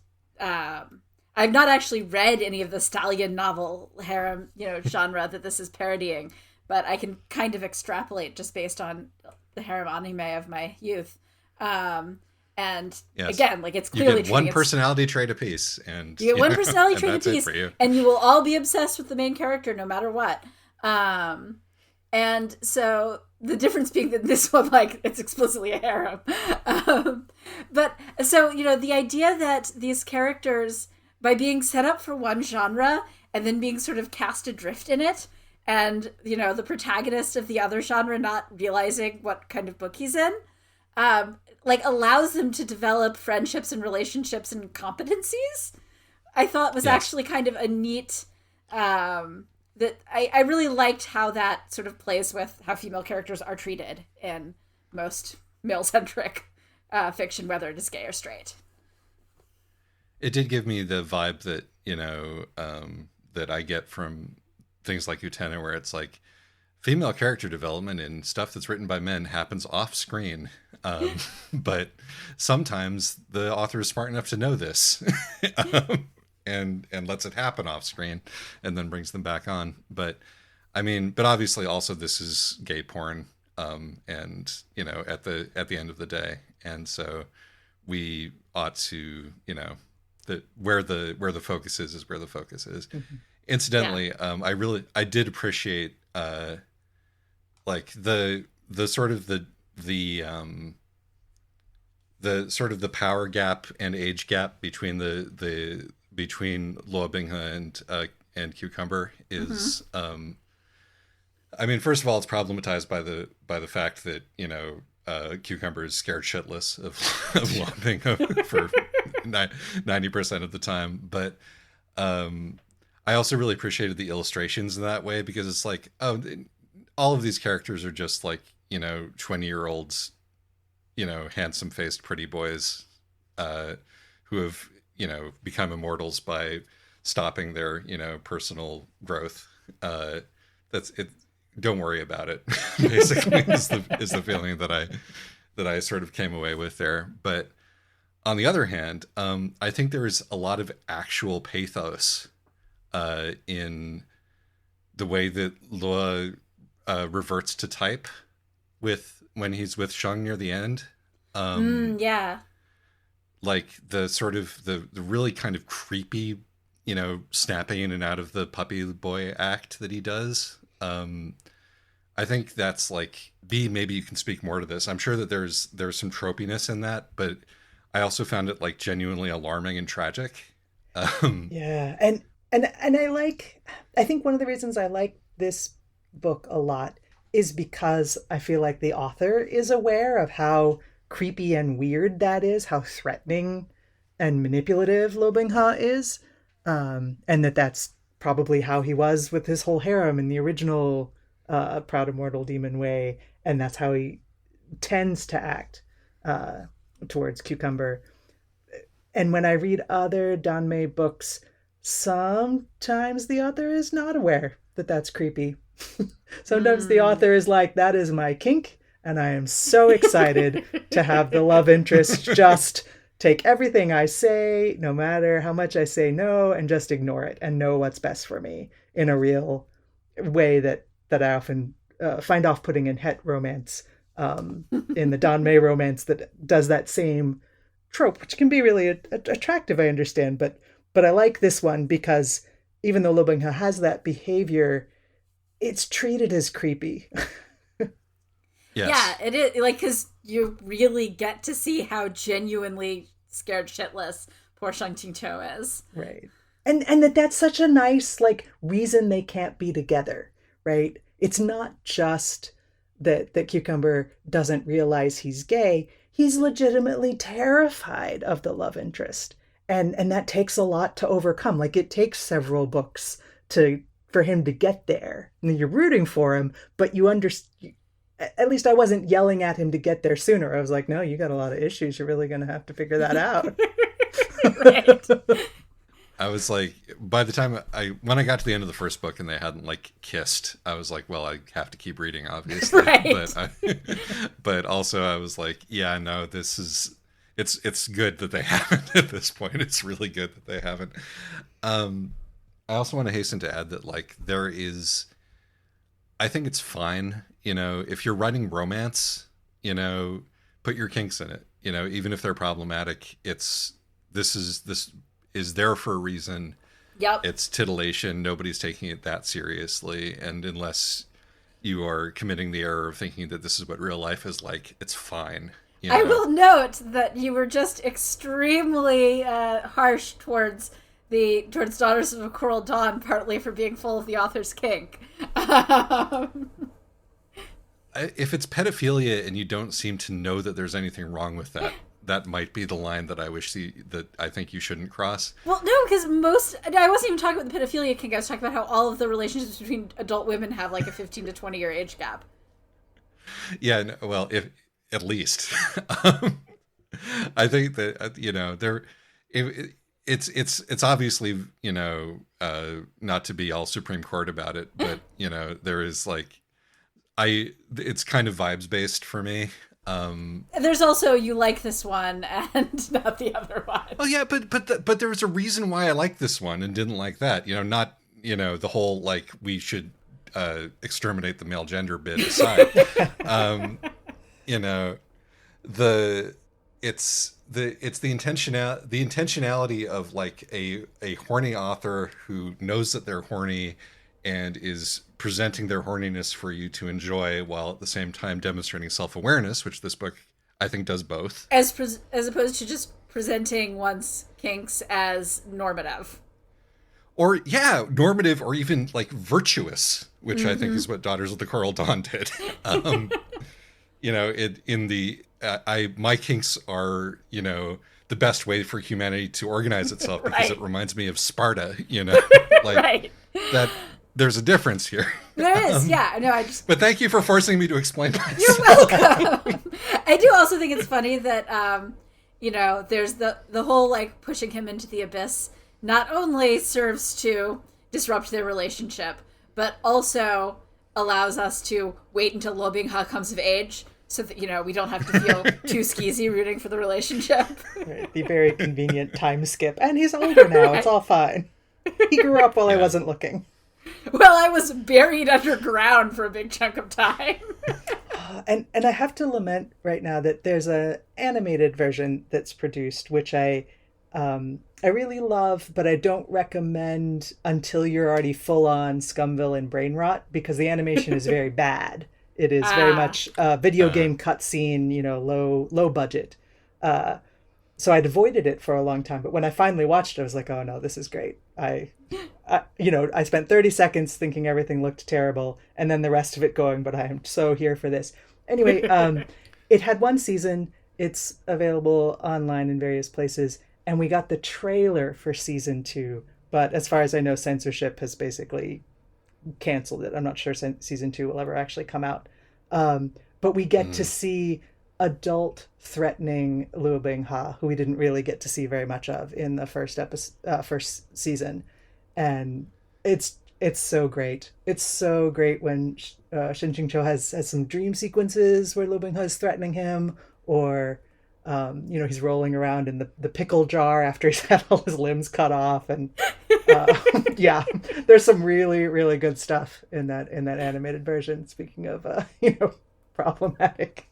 I've not actually read any of the stallion novel harem, genre that this is parodying, but I can kind of extrapolate just based on the harem anime of my youth. And yes. Again, like it's clearly you get one personality trait apiece, and you get one personality trait apiece, and you will all be obsessed with the main character no matter what. And so the difference being that this one, like, it's explicitly a harem. But so the idea that these characters, by being set up for one genre and then being sort of cast adrift in it, and the protagonist of the other genre not realizing what kind of book he's in, like allows them to develop friendships and relationships and competencies, I thought was actually kind of a neat, that I really liked how that sort of plays with how female characters are treated in most male-centric fiction, whether it is gay or straight. It did give me the vibe that, that I get from things like Utena, where it's like female character development in stuff that's written by men happens off screen. But sometimes the author is smart enough to know this and lets it happen off screen and then brings them back on. But I mean, but obviously also this is gay porn, and at the end of the day. And so we ought to, that where the focus is where the focus is. Mm-hmm. Incidentally, I did appreciate like the sort of the sort of the power gap and age gap between between Loa Bingha and Cucumber is I mean, first of all, it's problematized by the fact that Cucumber is scared shitless of Loa Bingha for 90% of the time. But I also really appreciated the illustrations in that way, because it's like, all of these characters are just like 20-year-olds, handsome faced pretty boys who have become immortals by stopping their personal growth. That's it. Don't worry about it. Basically, is the feeling that I sort of came away with there. But on the other hand, I think there is a lot of actual pathos in the way that Loa reverts to type when he's with Shang near the end. Yeah. Like the sort of the really kind of creepy, snapping in and out of the puppy boy act that he does. I think that's like, maybe you can speak more to this. I'm sure that there's some tropiness in that, but I also found it like genuinely alarming and tragic. Yeah. And I think one of the reasons I like this book a lot is because I feel like the author is aware of how creepy and weird that is, how threatening and manipulative Lo Bingha is, and that's probably how he was with his whole harem in the original Proud Immortal Demon Way, and that's how he tends to act towards Cucumber. And when I read other Danmei books, sometimes the author is not aware that that's creepy. Sometimes the author is like, that is my kink, and I am so excited to have the love interest just take everything I say, no matter how much I say no, and just ignore it and know what's best for me in a real way that I often find off-putting in het romance, in the Danmei romance that does that same trope, which can be really attractive, I understand. But I like this one because even though Lo Bingha has that behavior, it's treated as creepy. Yes. Yeah, it is, like, because you really get to see how genuinely scared shitless poor Shang Qingqiu is. Right. And that's such a nice, like, reason they can't be together, right? It's not just that Cucumber doesn't realize he's gay. he's legitimately terrified of the love interest. And that takes a lot to overcome. Like, it takes several books for him to get there. And you're rooting for him, but you understand. At least I wasn't yelling at him to get there sooner. I was like, no, you got a lot of issues. You're really going to have to figure that out. Right. I was like, by the time when I got to the end of the first book and they hadn't like kissed, I was like, well, I have to keep reading, obviously. Right. But also I was like, yeah, no, it's good that they haven't at this point. It's really good that they haven't. I also want to hasten to add that like I think it's fine, if you're writing romance, put your kinks in it, even if they're problematic. This is there for a reason. Yep. It's titillation. Nobody's taking it that seriously. And unless you are committing the error of thinking that this is what real life is like, it's fine. I will note that you were just extremely harsh towards Daughters of a Coral Dawn, partly for being full of the author's kink. If it's pedophilia and you don't seem to know that there's anything wrong with that, that might be the line that I think you shouldn't cross. Well, no, because I wasn't even talking about the pedophilia kink. I was talking about how all of the relationships between adult women have like a 15 to 20 year age gap. Yeah, no, well, if at least, I think that it's obviously not to be all Supreme Court about it, but there is like it's kind of vibes based for me. There's also you like this one and not the other one. Oh yeah, but there was a reason why I liked this one and didn't like that. Not the whole like we should exterminate the male gender bit aside. It's the intentionality of like a horny author who knows that they're horny and is presenting their horniness for you to enjoy while at the same time demonstrating self-awareness, which this book I think does both. As opposed to just presenting one's kinks as normative. Or normative or even like virtuous, which I think is what Daughters of the Coral Dawn did. My kinks are, the best way for humanity to organize itself because it reminds me of Sparta, like right. That there's a difference here. There is, yeah. No, But thank you for forcing me to explain myself. You're welcome. I do also think it's funny that, there's the whole like pushing him into the abyss not only serves to disrupt their relationship, but also allows us to wait until Lo Bing-ha comes of age so that, we don't have to feel too skeezy rooting for the relationship. Right, the very convenient time skip. And he's older now. It's all fine. He grew up while I wasn't looking. Well, I was buried underground for a big chunk of time. And I have to lament right now that there's a animated version that's produced, which I really love, but I don't recommend until you're already full on Scumville and brain rot, because the animation is very bad. It is very much a video game cutscene, low budget. So I'd avoided it for a long time, but when I finally watched it, I was like, oh no, this is great. I spent 30 seconds thinking everything looked terrible, and then the rest of it going, but I am so here for this. Anyway, it had one season. It's available online in various places, and we got the trailer for season 2. But as far as I know, censorship has basically canceled it. I'm not sure season 2 will ever actually come out. But we get to see adult threatening Luo Bing-ha, who we didn't really get to see very much of in the first season. And it's so great. It's so great when Shin Ching-cho has some dream sequences where Luo Bing-ha is threatening him, or he's rolling around in the pickle jar after he's had all his limbs cut off, and there's some really, really good stuff in that animated version. Speaking of problematic.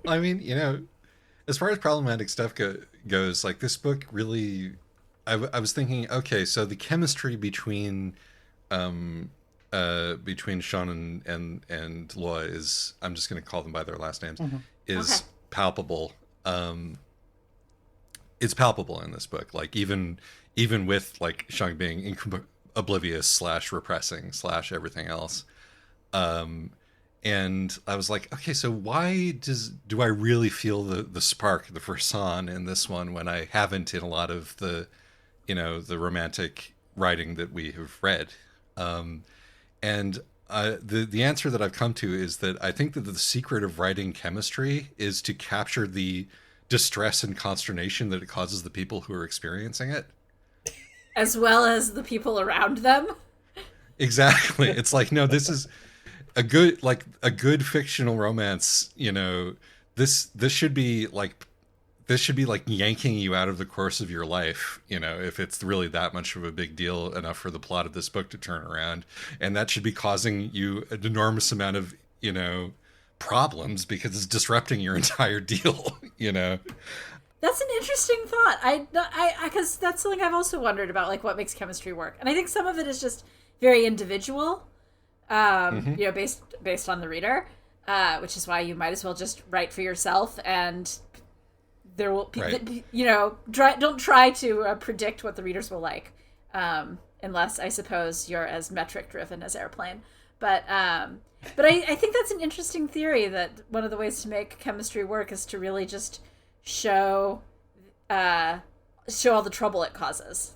I mean, as far as problematic stuff goes, like this book really, I was thinking, okay, so the chemistry between Sean and Loa is, I'm just going to call them by their last names, is palpable. It's palpable in this book. Like even with like Shang being oblivious / repressing / everything else, And I was like, okay, so why do I really feel the spark, the frisson in this one when I haven't in a lot of the, the romantic writing that we have read? And the answer that I've come to is that I think that the secret of writing chemistry is to capture the distress and consternation that it causes the people who are experiencing it, as well as the people around them. Exactly. It's like, no, this is a good fictional romance. This should be like yanking you out of the course of your life, if it's really that much of a big deal enough for the plot of this book to turn around. And that should be causing you an enormous amount of, problems because it's disrupting your entire deal, That's an interesting thought. I because that's something I've also wondered about, like what makes chemistry work. And I think some of it is just very individual, based on the reader, which is why you might as well just write for yourself, and there will, right. don't try to predict what the readers will like, unless I suppose you're as metric driven as Airplane. But I think that's an interesting theory, that one of the ways to make chemistry work is to really just show all the trouble it causes.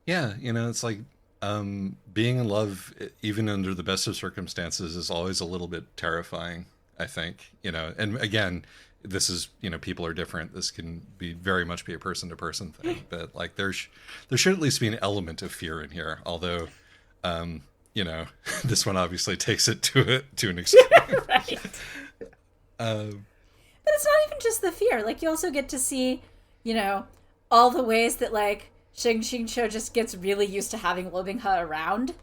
Yeah, it's like being in love, even under the best of circumstances, is always a little bit terrifying, I think. And again, this is, people are different. This can be very much be a person to person thing, but like there should at least be an element of fear in here. Although, this one obviously takes it to an extreme. Right. But it's not even just the fear. Like, you also get to see, all the ways that, like, Xingqiu just gets really used to having Luo Binghe around.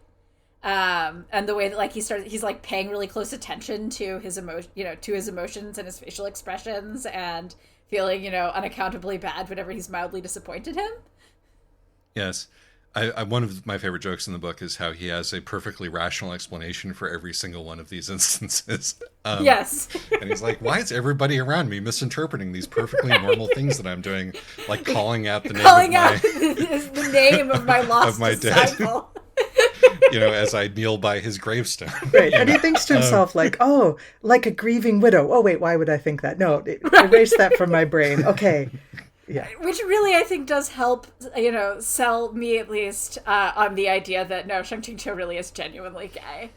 And the way that, like, he's like paying really close attention to his emotions and his facial expressions, and feeling, unaccountably bad whenever he's mildly disappointed him. Yes. I one of my favorite jokes in the book is how he has a perfectly rational explanation for every single one of these instances. Yes. And he's like, why is everybody around me misinterpreting these perfectly normal things that I'm doing? Like calling out the name of my lost of my disciple. As I kneel by his gravestone. Right. And he thinks to himself, like a grieving widow. Oh, wait, why would I think that? No, erase that from my brain. Okay. Yeah. Which really, I think, does help, sell me at least on the idea that, no, Shang Qingqiu really is genuinely gay.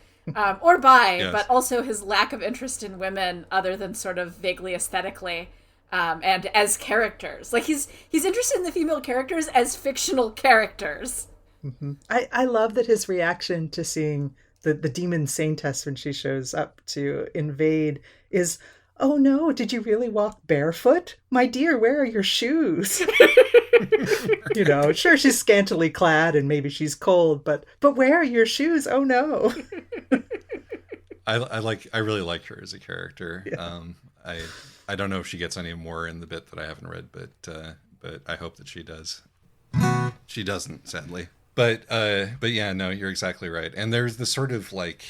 Or bi, yes. But also his lack of interest in women other than sort of vaguely aesthetically, and as characters. Like, he's interested in the female characters as fictional characters. Mm-hmm. I love that his reaction to seeing the demon saintess when she shows up to invade is, oh no, did you really walk barefoot? My dear, where are your shoes? Sure, she's scantily clad and maybe she's cold, but where are your shoes? Oh no. I really like her as a character. Yeah. I don't know if she gets any more in the bit that I haven't read, but I hope that she does. She doesn't, sadly. But yeah, no, you're exactly right. And there's this sort of like,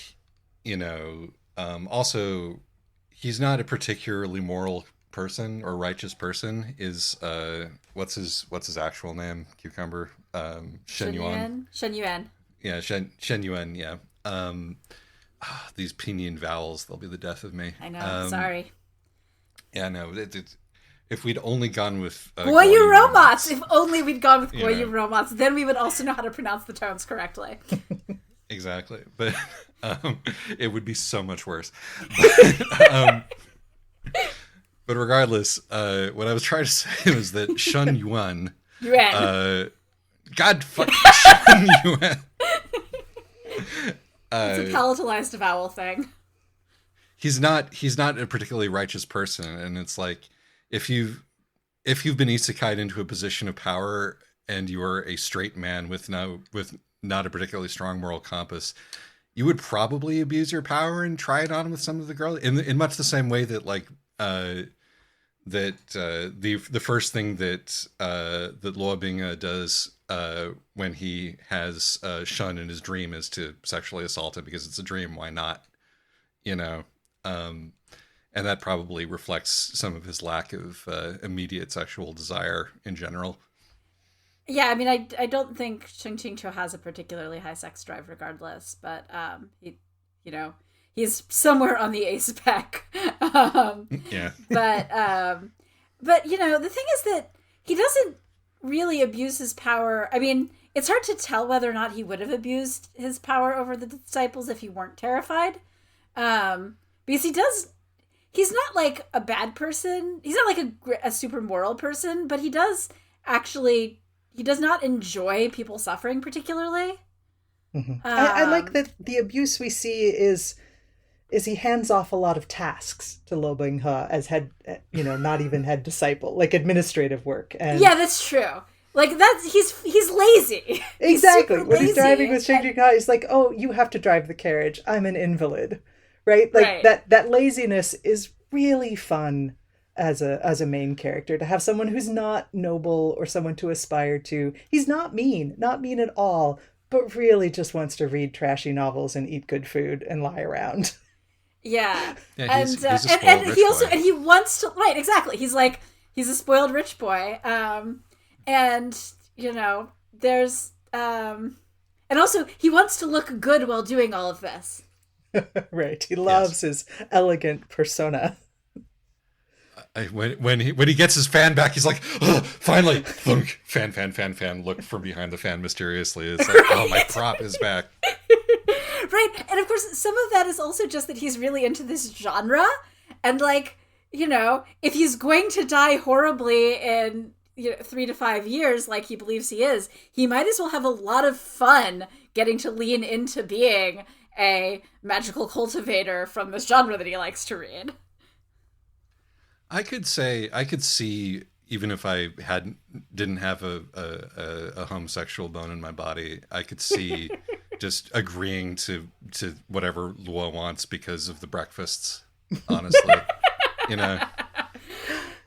also, he's not a particularly moral person or righteous person. Is what's his actual name? Cucumber. Shen Yuan. Shen Yuan. Yeah, Shen Yuan. Yeah. These pinyin vowels, they'll be the death of me. I know. Sorry. Yeah, no. If we'd only gone with Guoyu Robots, if only we'd gone with Guoyu Robots, then we would also know how to pronounce the tones correctly. Exactly, but it would be so much worse. But regardless, what I was trying to say was that Shen Yuan, God fuck Shen Yuan. It's a palatalized vowel thing. He's not a particularly righteous person, and it's like if you've been isekai'd into a position of power and you are a straight man with not a particularly strong moral compass, you would probably abuse your power and try it on with some of the girls in much the same way that like the first thing that Luo Binghe does when he has Shun in his dream is to sexually assault him because it's a dream. Why not? And that probably reflects some of his lack of immediate sexual desire in general. Yeah, I mean, I don't think Xingqiu has a particularly high sex drive regardless, but he's somewhere on the A spec. um, Yeah. but you know, the thing is that he doesn't really abuse his power. I mean, it's hard to tell whether or not he would have abused his power over the disciples if he weren't terrified. Because he's not like a bad person. He's not like a super moral person, but he does not enjoy people suffering particularly. Mm-hmm. I like that the abuse we see is he hands off a lot of tasks to Lo Bing He as head, not even head disciple, like administrative work. And yeah, that's true. Like he's lazy. Exactly. He's when he's lazy. driving with Shang Chi, he's like, "Oh, you have to drive the carriage. I'm an invalid." Right? Like right. that laziness is really fun as a main character, to have someone who's not noble or someone to aspire to. He's not mean at all, but really just wants to read trashy novels and eat good food and lie around. Yeah. He's a spoiled rich boy. And he wants to, right, exactly. He's a spoiled rich boy. And there's and also he wants to look good while doing all of this. Right. He loves his elegant persona. When he gets his fan back, he's like, oh, finally, thunk, fan, look from behind the fan mysteriously. It's like, oh, my prop is back. Right. And of course, some of that is also just that he's really into this genre. And like, if he's going to die horribly in 3 to 5 years, like he believes he is, he might as well have a lot of fun getting to lean into being a magical cultivator from this genre that he likes to read. I could see, even if I didn't have a homosexual bone in my body, I could see just agreeing to whatever Luo wants because of the breakfasts, honestly.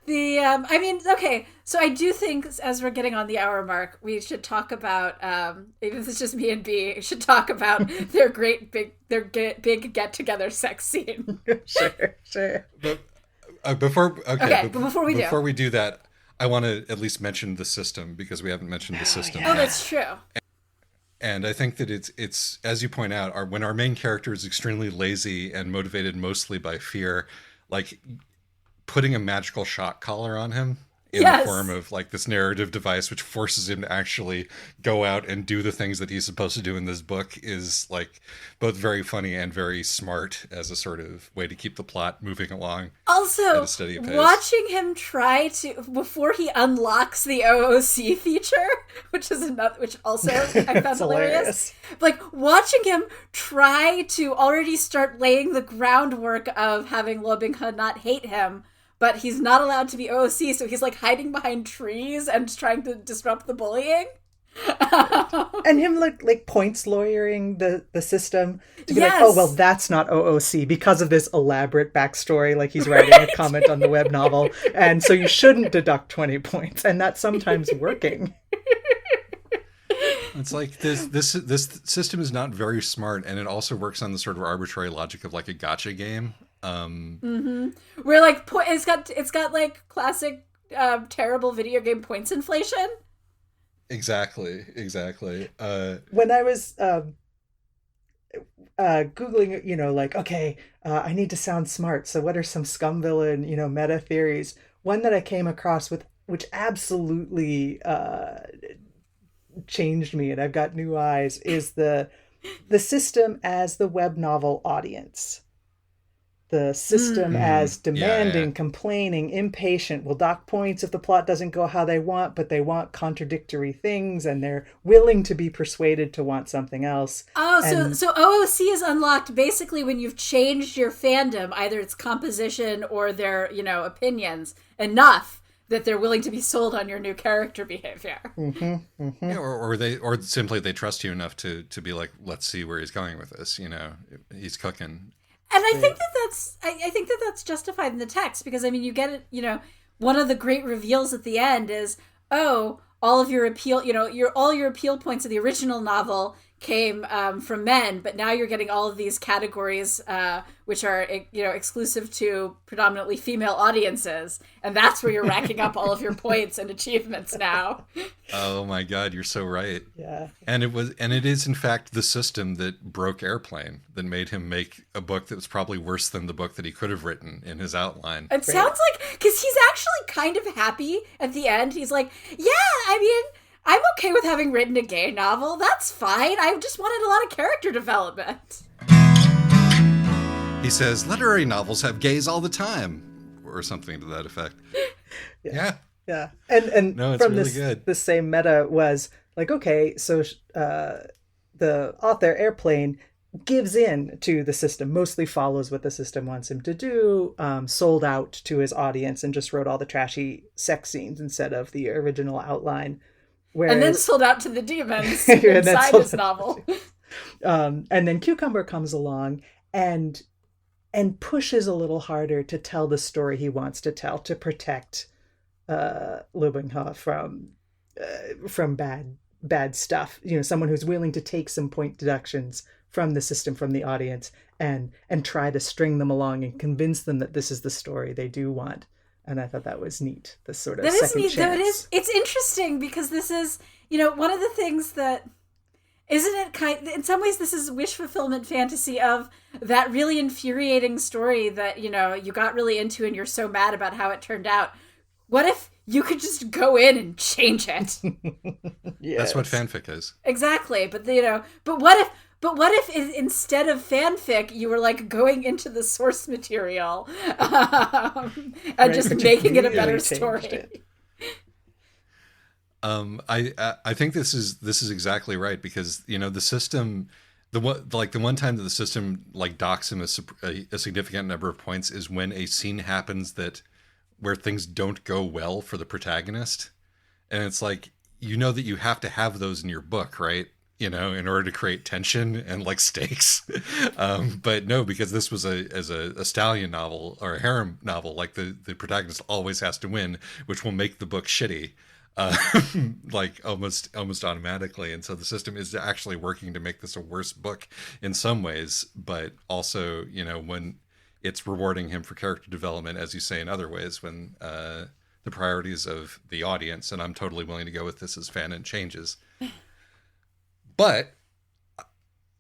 Okay, so I do think as we're getting on the hour mark, we should talk about, even if it's just me and B, we should talk about their big get-together sex scene. Sure. But before we do that, I want to at least mention the system, because we haven't mentioned the system. Oh, that's true. And I think that it's as you point out, when our main character is extremely lazy and motivated mostly by fear, like putting a magical shock collar on him in the form of like this narrative device which forces him to actually go out and do the things that he's supposed to do in this book is like both very funny and very smart as a sort of way to keep the plot moving along. Also, at a steady pace. Watching him try to, before he unlocks the OOC feature, which also I found hilarious. Like watching him try to already start laying the groundwork of having Lo Bing He not hate him, but he's not allowed to be OOC, so he's like hiding behind trees and trying to disrupt the bullying. And him like points lawyering the system to be like, oh, well, that's not OOC because of this elaborate backstory, like he's writing a comment on the web novel, and so you shouldn't deduct 20 points, and that's sometimes working. It's like this system is not very smart, and it also works on the sort of arbitrary logic of like a gotcha game. Where like it's got like classic terrible video game points inflation. Exactly. When I was Googling, like, okay, I need to sound smart, so what are some Scum villain, meta theories? One that I came across which absolutely changed me, and I've got new eyes, is the system as the web novel audience. The system as demanding, complaining, impatient, will dock points if the plot doesn't go how they want, but they want contradictory things, and they're willing to be persuaded to want something else. Oh, so OOC is unlocked basically when you've changed your fandom, either its composition or their, opinions, enough that they're willing to be sold on your new character behavior. Yeah, or simply they trust you enough to be like, let's see where he's going with this. He's cooking. And I think that's justified in the text, because I mean, you get it. One of the great reveals at the end is, all of your appeal, your appeal points of the original novel came from men, but now you're getting all of these categories which are, you know, exclusive to predominantly female audiences, and that's where you're racking up all of your points and achievements now. Oh my God, you're so right. Yeah. And it is in fact the system that broke Airplane, that made him make a book that was probably worse than the book that he could have written in his outline. It sounds like, because he's actually kind of happy at the end. He's like, yeah, I mean, I'm okay with having written a gay novel. That's fine. I just wanted a lot of character development. He says, literary novels have gays all the time, or something to that effect. Yeah. Yeah. And No, it's from really good. the same meta was like, okay, so the author, Airplane, gives in to the system, mostly follows what the system wants him to do, sold out to his audience and just wrote all the trashy sex scenes instead of the original outline. Whereas, And then sold out to the demons inside his novel. And then Cucumber comes along and pushes a little harder to tell the story he wants to tell, to protect Lubingha from bad stuff. You know, someone who's willing to take some point deductions from the system, from the audience, and try to string them along and convince them that this is the story they do want. And I thought that was neat. This sort of that second is neat, chance. though. It's interesting because this is, you know, one of the things that, isn't it kind, in some ways this is wish fulfillment fantasy of that really infuriating story that, you know, you got really into and you're so mad about how it turned out. What if you could just go in and change it? Yes. That's what fanfic is. Exactly. But, you know, but what if instead of fanfic, you were like going into the source material and just making it a better story? I think this is exactly right, because, you know, the system, the one time that the system like docks him a significant number of points is when a scene happens where things don't go well for the protagonist, and it's like, you know, that you have to have those in your book, right? You know, in order to create tension and like stakes. But no, because this was a stallion novel or a harem novel, like the protagonist always has to win, which will make the book shitty. Like almost automatically. And so the system is actually working to make this a worse book in some ways, but also, you know, when it's rewarding him for character development, as you say, in other ways, when the priorities of the audience, and I'm totally willing to go with this as fanon, changes. But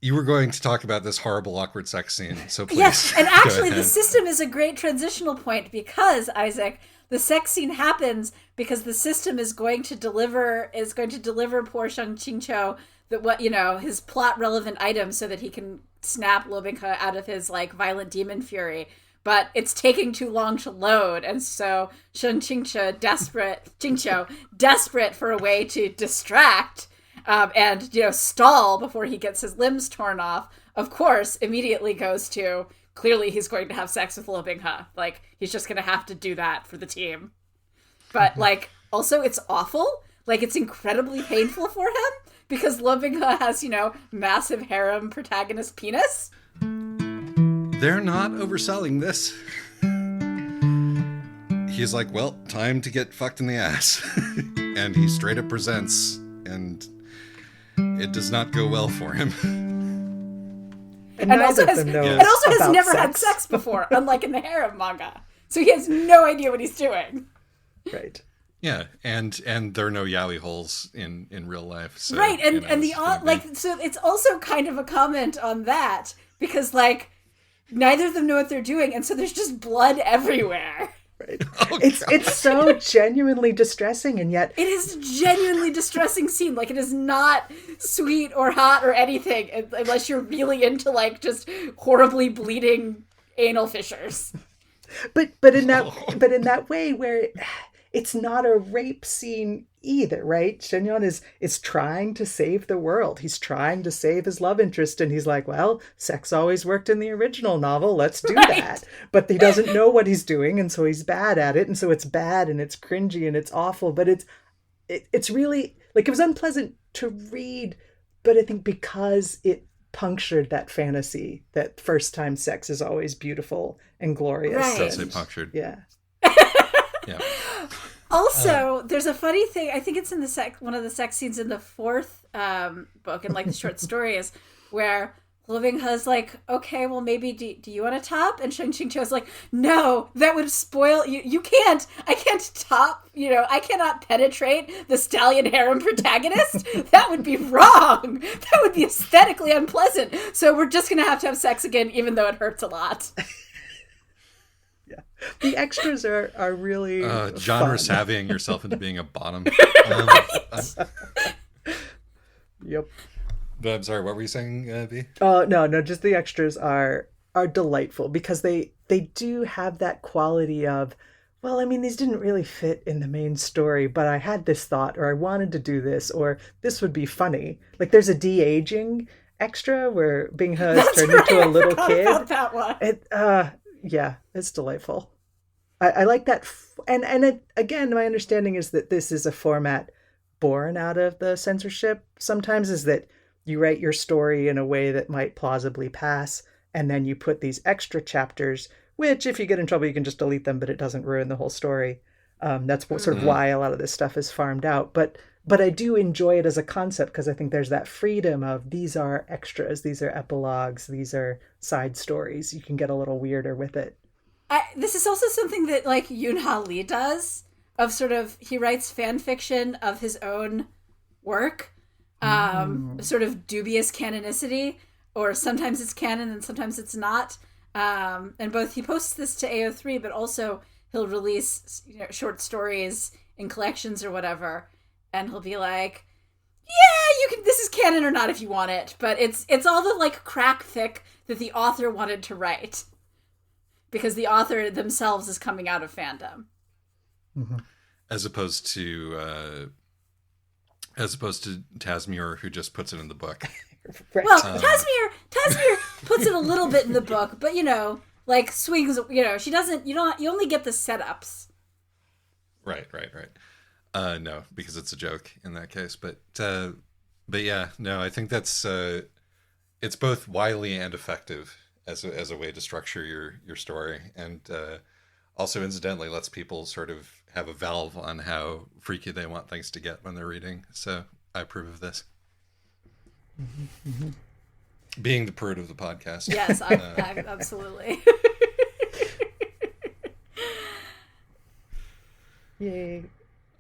you were going to talk about this horrible, awkward sex scene, so please. Yes, and actually the system is a great transitional point because, Isaac, the sex scene happens because the system is going to deliver poor Shang Qingqiu his plot relevant items so that he can snap Lobingha out of his like violent demon fury. But it's taking too long to load, and so Shang Qingqiu, desperate for a way to distract and, you know, stall before he gets his limbs torn off, of course, immediately goes to, clearly he's going to have sex with Lobingha. Like, he's just going to have to do that for the team. But, like, also it's awful. Like, it's incredibly painful for him because Lobingha has, you know, massive harem protagonist penis. They're not overselling this. He's like, well, time to get fucked in the ass. And he straight up presents, and it does not go well for him. And also has never had sex before, unlike in the harem manga. So he has no idea what he's doing. Right. Yeah, and there are no yaoi holes in real life. So, right, and you know, and the so it's also kind of a comment on that because like neither of them know what they're doing, and so there's just blood everywhere. Right. Oh, it's so genuinely distressing, and yet it is a genuinely distressing scene. Like, it is not sweet or hot or anything unless you're really into like just horribly bleeding anal fissures. But in that way where it's not a rape scene either, right? Shenyon is trying to save the world. He's trying to save his love interest, and he's like, well, sex always worked in the original novel. Let's do that. But he doesn't know what he's doing, and so he's bad at it, and so it's bad, and it's cringy, and it's awful. But it's really, like, it was unpleasant to read, but I think because it punctured that fantasy that first time sex is always beautiful and glorious. Right. Don't say punctured. Yeah. Yeah. Also, there's a funny thing. I think it's in one of the sex scenes in the fourth book, and like the short stories, where Living Hu's like, okay, well maybe do you want to top? And Shang Cho's like, no, that would spoil you. You can't. I can't top. I cannot penetrate the stallion harem protagonist. That would be wrong. That would be aesthetically unpleasant. So we're just gonna have to have sex again, even though it hurts a lot. Yeah, the extras are really genre savvying yourself into being a bottom. Yep. But I'm sorry, what were you saying, B? Oh, no, just the extras are delightful because they do have that quality of, well, I mean, these didn't really fit in the main story, but I had this thought, or I wanted to do this, or this would be funny. Like there's a de-aging extra where Bing He is turned into a little kid. About that one. Yeah, it's delightful. I like that. Again, my understanding is that this is a format born out of the censorship sometimes, is that you write your story in a way that might plausibly pass, and then you put these extra chapters, which if you get in trouble, you can just delete them, but it doesn't ruin the whole story. That's sort of why a lot of this stuff is farmed out. But I do enjoy it as a concept because I think there's that freedom of these are extras, these are epilogues, these are side stories. You can get a little weirder with it. This is also something that like Yoon Ha Lee does, of sort of, he writes fan fiction of his own work. Sort of dubious canonicity, or sometimes it's canon and sometimes it's not. And both he posts this to AO3, but also he'll release short stories in collections or whatever, and he'll be like, "Yeah, you can. This is canon or not if you want it, but it's all the like crack fic that the author wanted to write, because the author themselves is coming out of fandom." Mm-hmm. As opposed to Tasmir, who just puts it in the book. Right. Well, Tasmir puts it a little bit in the book, but like swings. She doesn't. You only get the setups. Right. No, because it's a joke in that case. But yeah, no, I think that's it's both wily and effective as a way to structure your story, and also incidentally lets people sort of have a valve on how freaky they want things to get when they're reading. So I approve of this. Mm-hmm. Being the prude of the podcast. Yes, absolutely. Yay.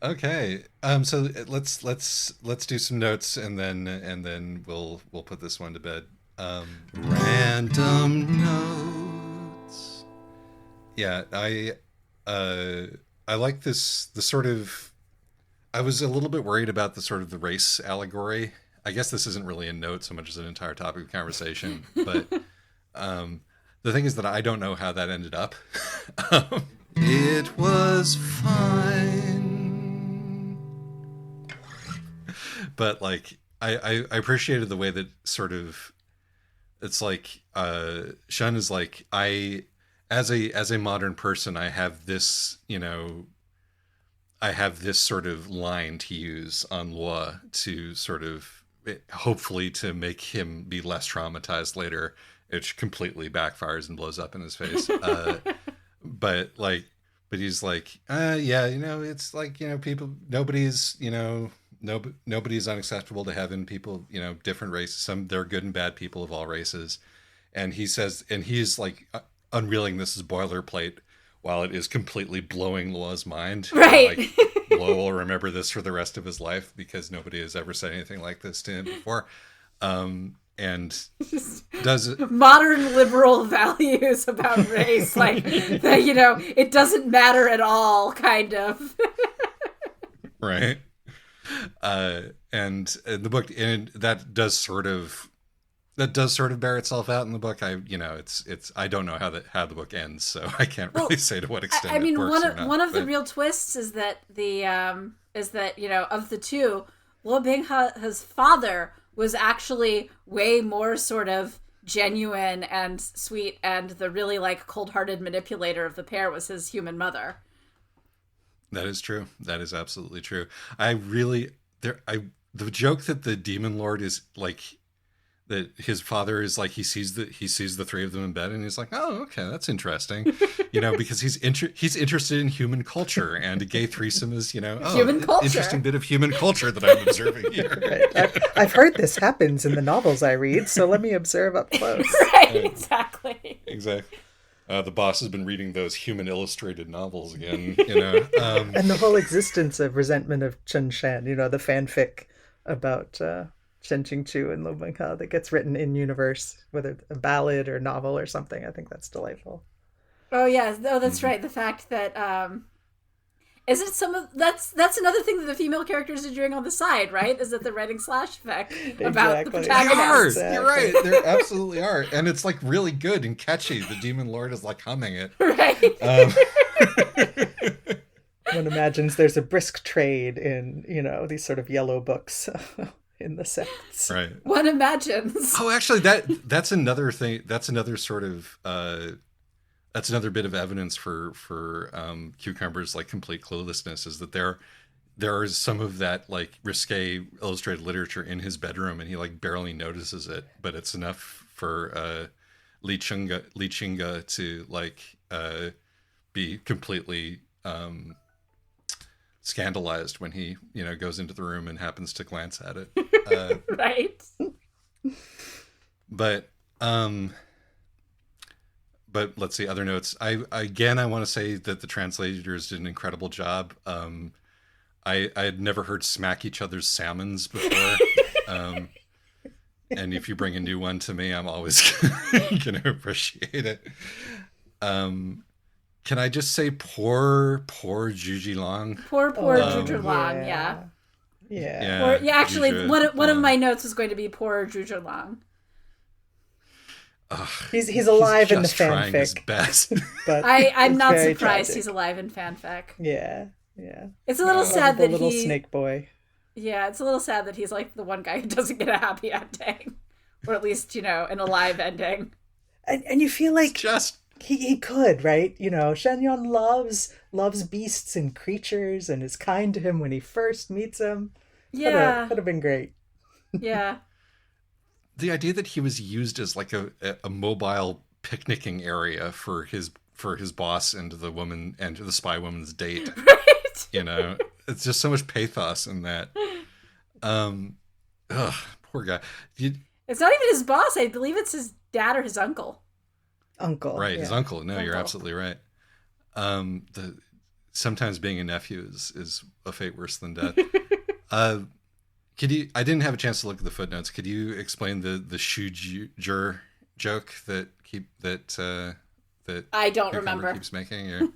Okay. So let's do some notes and then we'll put this one to bed. Random notes. Yeah, I like the sort of, I was a little bit worried about the sort of the race allegory. I guess this isn't really a note so much as an entire topic of conversation, but the thing is that I don't know how that ended up. It was fine. But like, I appreciated the way that sort of, it's like, Shun is like, as a modern person, I have this sort of line to use on Lua to sort of, hopefully to make him be less traumatized later, which completely backfires and blows up in his face. But he's like, yeah, it's like, people, nobody's unacceptable to heaven. People, different races, they're good and bad people of all races. And he says, and he's like unreeling this as boilerplate while it is completely blowing Lua's mind. Right. Like, Lua will remember this for the rest of his life because nobody has ever said anything like this to him before. And does modern liberal values about race, like that, it doesn't matter at all, kind of. Right. And the book, and that does sort of bear itself out in the book. I don't know how the book ends, so I can't really say to what extent. I mean, it works one of the real twists is that of the two, Luo Binghe's father was actually way more sort of genuine and sweet, and the really like cold-hearted manipulator of the pair was his human mother. That is true. That is absolutely true. The joke that the demon lord is like that his father is like, he sees the three of them in bed, and he's like, oh, okay, that's interesting, because he's interested in human culture, and a gay threesome is, human culture. Interesting bit of human culture that I'm observing here. Right. I've heard this happens in the novels I read, so let me observe up close. Right, exactly. The boss has been reading those Human Illustrated novels again, And the whole existence of Resentment of Chun Shan, the fanfic about Shen Qingqiu and Lu Menghe that gets written in universe, whether a ballad or novel or something. I think that's delightful. Oh yeah, that's right. The fact that is it that's another thing that the female characters are doing on the side, right? Is that they're writing slash fic about the protagonist. They are. You're right. They absolutely are, and it's like really good and catchy. The Demon Lord is like humming it. Right. One imagines there's a brisk trade in these sort of yellow books. In the sects. Right. One imagines. Oh, actually, that's another thing. That's another sort of that's another bit of evidence for Cucumber's like complete cluelessness, is that there is some of that like risque illustrated literature in his bedroom, and he like barely notices it, but it's enough for Li Qingge to like be completely scandalized when he goes into the room and happens to glance at it. Right. But let's see, other notes. I want to say that the translators did an incredible job. I had never heard smack each other's salmons before. And if you bring a new one to me, I'm always gonna appreciate it. Can I just say poor Juji Long? Poor Juji Long, yeah. Yeah. Actually, one of my notes was going to be poor Juji Long. He's alive in the trying his fanfic. Best. But I'm not surprised tragic. he's alive in fanfic. Yeah. It's a little sad that little snake boy. Yeah, it's a little sad that he's like the one guy who doesn't get a happy ending, or at least an alive ending. And you feel like he could, right? Shen Yon loves beasts and creatures and is kind to him when he first meets him. Yeah, could have been great. Yeah. The idea that he was used as like a mobile picnicking area for his boss and the woman and the spy woman's date. Right. It's just so much pathos in that. Poor guy. It's not even his boss. I believe it's his dad or his uncle. Right, yeah. His uncle. No, you're Uncle. absolutely right. Sometimes being a nephew is a fate worse than death. I didn't have a chance to look at the footnotes. Could you explain the Shujur joke that I don't Cucumber remember keeps making? Or...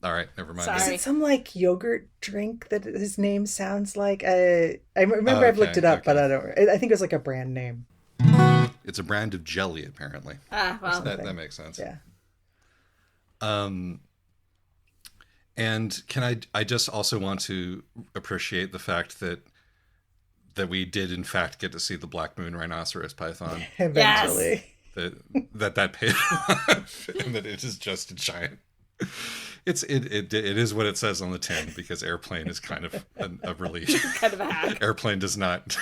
All right, never mind. Sorry. Is it some like yogurt drink that his name sounds like? I remember I've looked it up, but I don't. I think it was like a brand name. It's a brand of jelly, apparently. Well, so that makes sense. Yeah. And I just also want to appreciate the fact that we did in fact get to see the Black Moon rhinoceros python. Eventually. Yes. That paid off, and that it is just a giant. It is what it says on the tin, because airplane is kind of a relief. Kind of a hack. Airplane does not.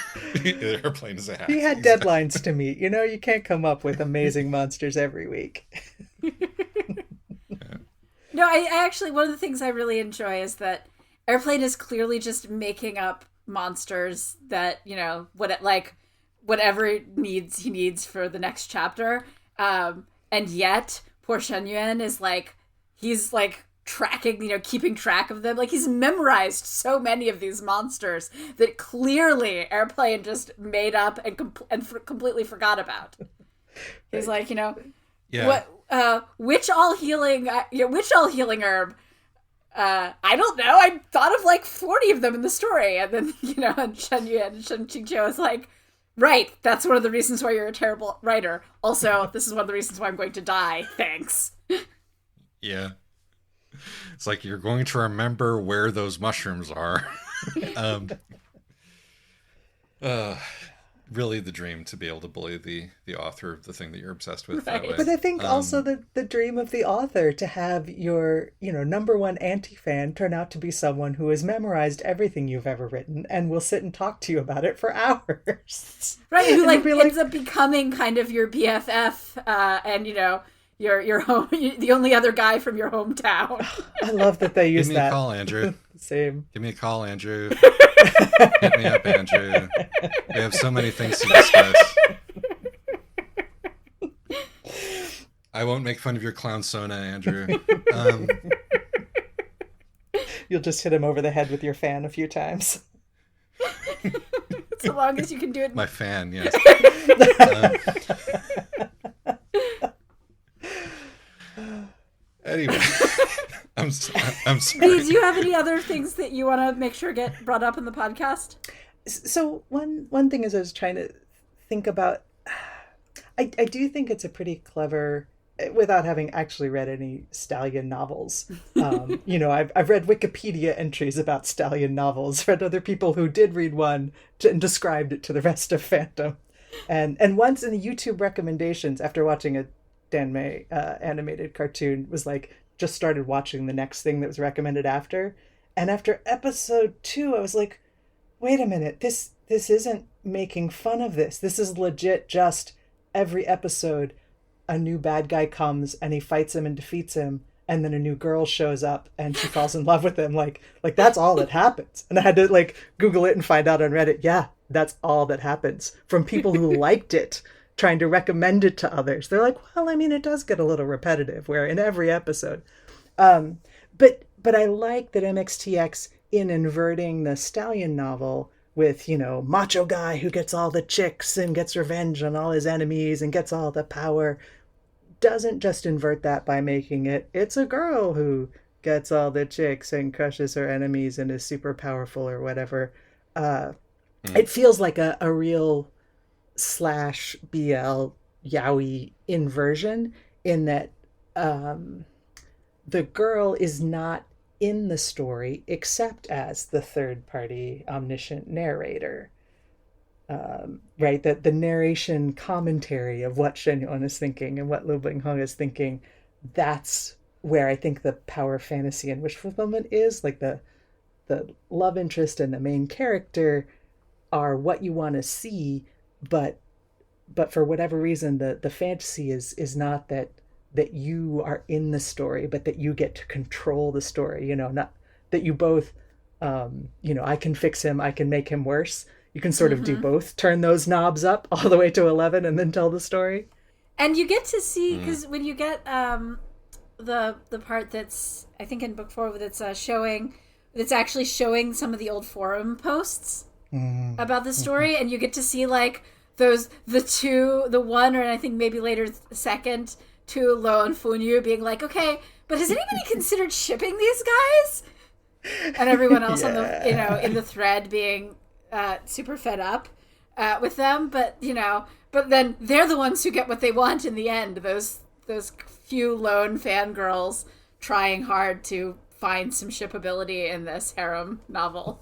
Airplane is a hack. He had deadlines to meet. You can't come up with amazing monsters every week. No, I actually, one of the things I really enjoy is that Airplane is clearly just making up monsters that, whatever he needs for the next chapter. And yet, poor Shen Yuan is like, he's like tracking, keeping track of them. Like, he's memorized so many of these monsters that clearly Airplane just made up and completely forgot about. He's like, yeah. Which all healing herb? I don't know. I thought of like 40 of them in the story, and then and Shen Yuan and Shen Qingqiu is like, right, that's one of the reasons why you're a terrible writer. Also, this is one of the reasons why I'm going to die. Thanks. Yeah. It's like, you're going to remember where those mushrooms are. really the dream to be able to bully the author of the thing that you're obsessed with that Right. way. But I think also the dream of the author to have your, number one anti-fan turn out to be someone who has memorized everything you've ever written and will sit and talk to you about it for hours. Right, who And like you'll be ends up becoming kind of your BFF, and your home, the only other guy from your hometown. I love that they use Give me that. a call, Andrew. Same. Give me a call, Andrew. Hit me up, Andrew. We have so many things to discuss. I won't make fun of your clown sona, Andrew. You'll just hit him over the head with your fan a few times. So long as you can do it. My fan, yes. Anyway, I'm sorry. Do you have any other things that you want to make sure get brought up in the podcast? So one thing is I was trying to think about. I do think it's a pretty clever, without having actually read any Stallion novels. I've read Wikipedia entries about Stallion novels, read other people who did read one and described it to the rest of fandom. And once in the YouTube recommendations, after watching a Dan May animated cartoon, was like, just started watching the next thing that was recommended after. And after episode 2, I was like, wait a minute, this isn't making fun of this. This is legit just every episode a new bad guy comes and he fights him and defeats him, and then a new girl shows up and she falls in love with him. Like that's all that happens. And I had to Google it and find out on Reddit, yeah, that's all that happens, from people who liked it trying to recommend it to others. They're like, well, I mean, it does get a little repetitive where in every episode. But I like that MXTX, in inverting the Stallion novel with, macho guy who gets all the chicks and gets revenge on all his enemies and gets all the power, doesn't just invert that by making it's a girl who gets all the chicks and crushes her enemies and is super powerful or whatever. It feels like a real /BL yaoi inversion, in that the girl is not in the story except as the third party omniscient narrator. Right, that the narration commentary of what Shen Yuan is thinking and what Liu Bingheng is thinking, that's where I think the power fantasy and wish fulfillment is. Like the love interest and the main character are what you want to see, but for whatever reason the fantasy is not that you are in the story, but that you get to control the story. Not that you both I can fix him, I can make him worse. You can sort of do both, turn those knobs up all the way to 11 and then tell the story. And you get to see, because when you get the part that's, I think in book 4, that's actually showing some of the old forum posts about the story, and you get to see the one, or I think maybe later second, to Lo and Funyu being like, okay, but has anybody considered shipping these guys? And everyone else on the in the thread being super fed up with them, but then they're the ones who get what they want in the end. Those few lone fangirls trying hard to find some shippability in this harem novel.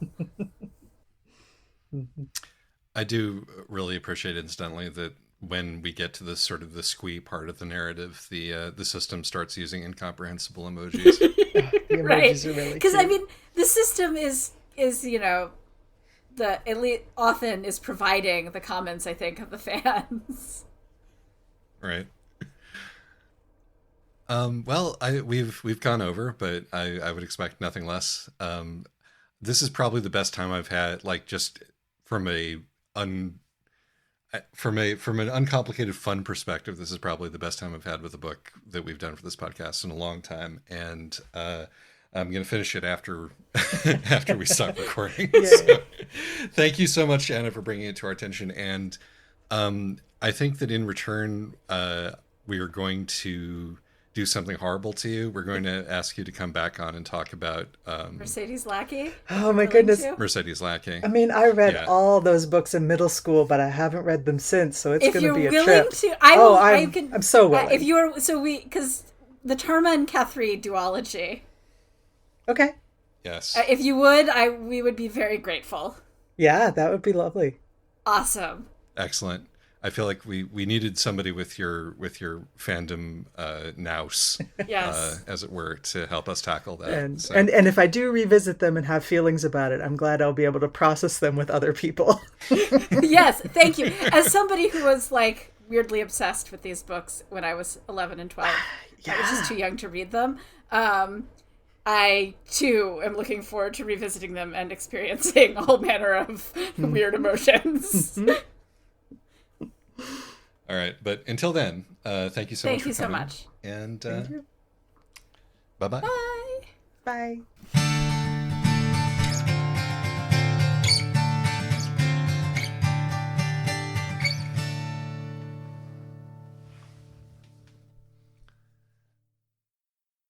I do really appreciate, incidentally, that when we get to this sort of the squee part of the narrative, the system starts using incomprehensible emojis. The emojis right, are really because cute. I mean the system is the elite often is providing the comments, I think, of the fans. Right. Well, we've gone over, but I would expect nothing less. This is probably the best time I've had, just from an uncomplicated fun perspective. This is probably the best time I've had with a book that we've done for this podcast in a long time, and I'm going to finish it after we stop recording. Yeah. So, thank you so much, Anna, for bringing it to our attention. And I think that in return, we are going to do something horrible to you. We're going to ask you to come back on and talk about Mercedes Lackey. Oh my goodness. Mercedes Lackey. I mean, I read all those books in middle school, but I haven't read them since, so it's going to be a trip. I'm so willing. If you're because the Terma and Kethri duology. Okay. Yes. If you would, we would be very grateful. Yeah, that would be lovely. Awesome. Excellent. I feel like we needed somebody with your fandom nous, Yes. as it were, to help us tackle that. And, So, and if I do revisit them and have feelings about it, I'm glad I'll be able to process them with other people. Yes, thank you. As somebody who was like weirdly obsessed with these books when I was 11 and 12, I was just too young to read them. I too am looking forward to revisiting them and experiencing a whole manner of weird emotions. all right. But until then, thank you so much. Thank you for so coming. much. And Thank you. bye-bye. Bye. Bye.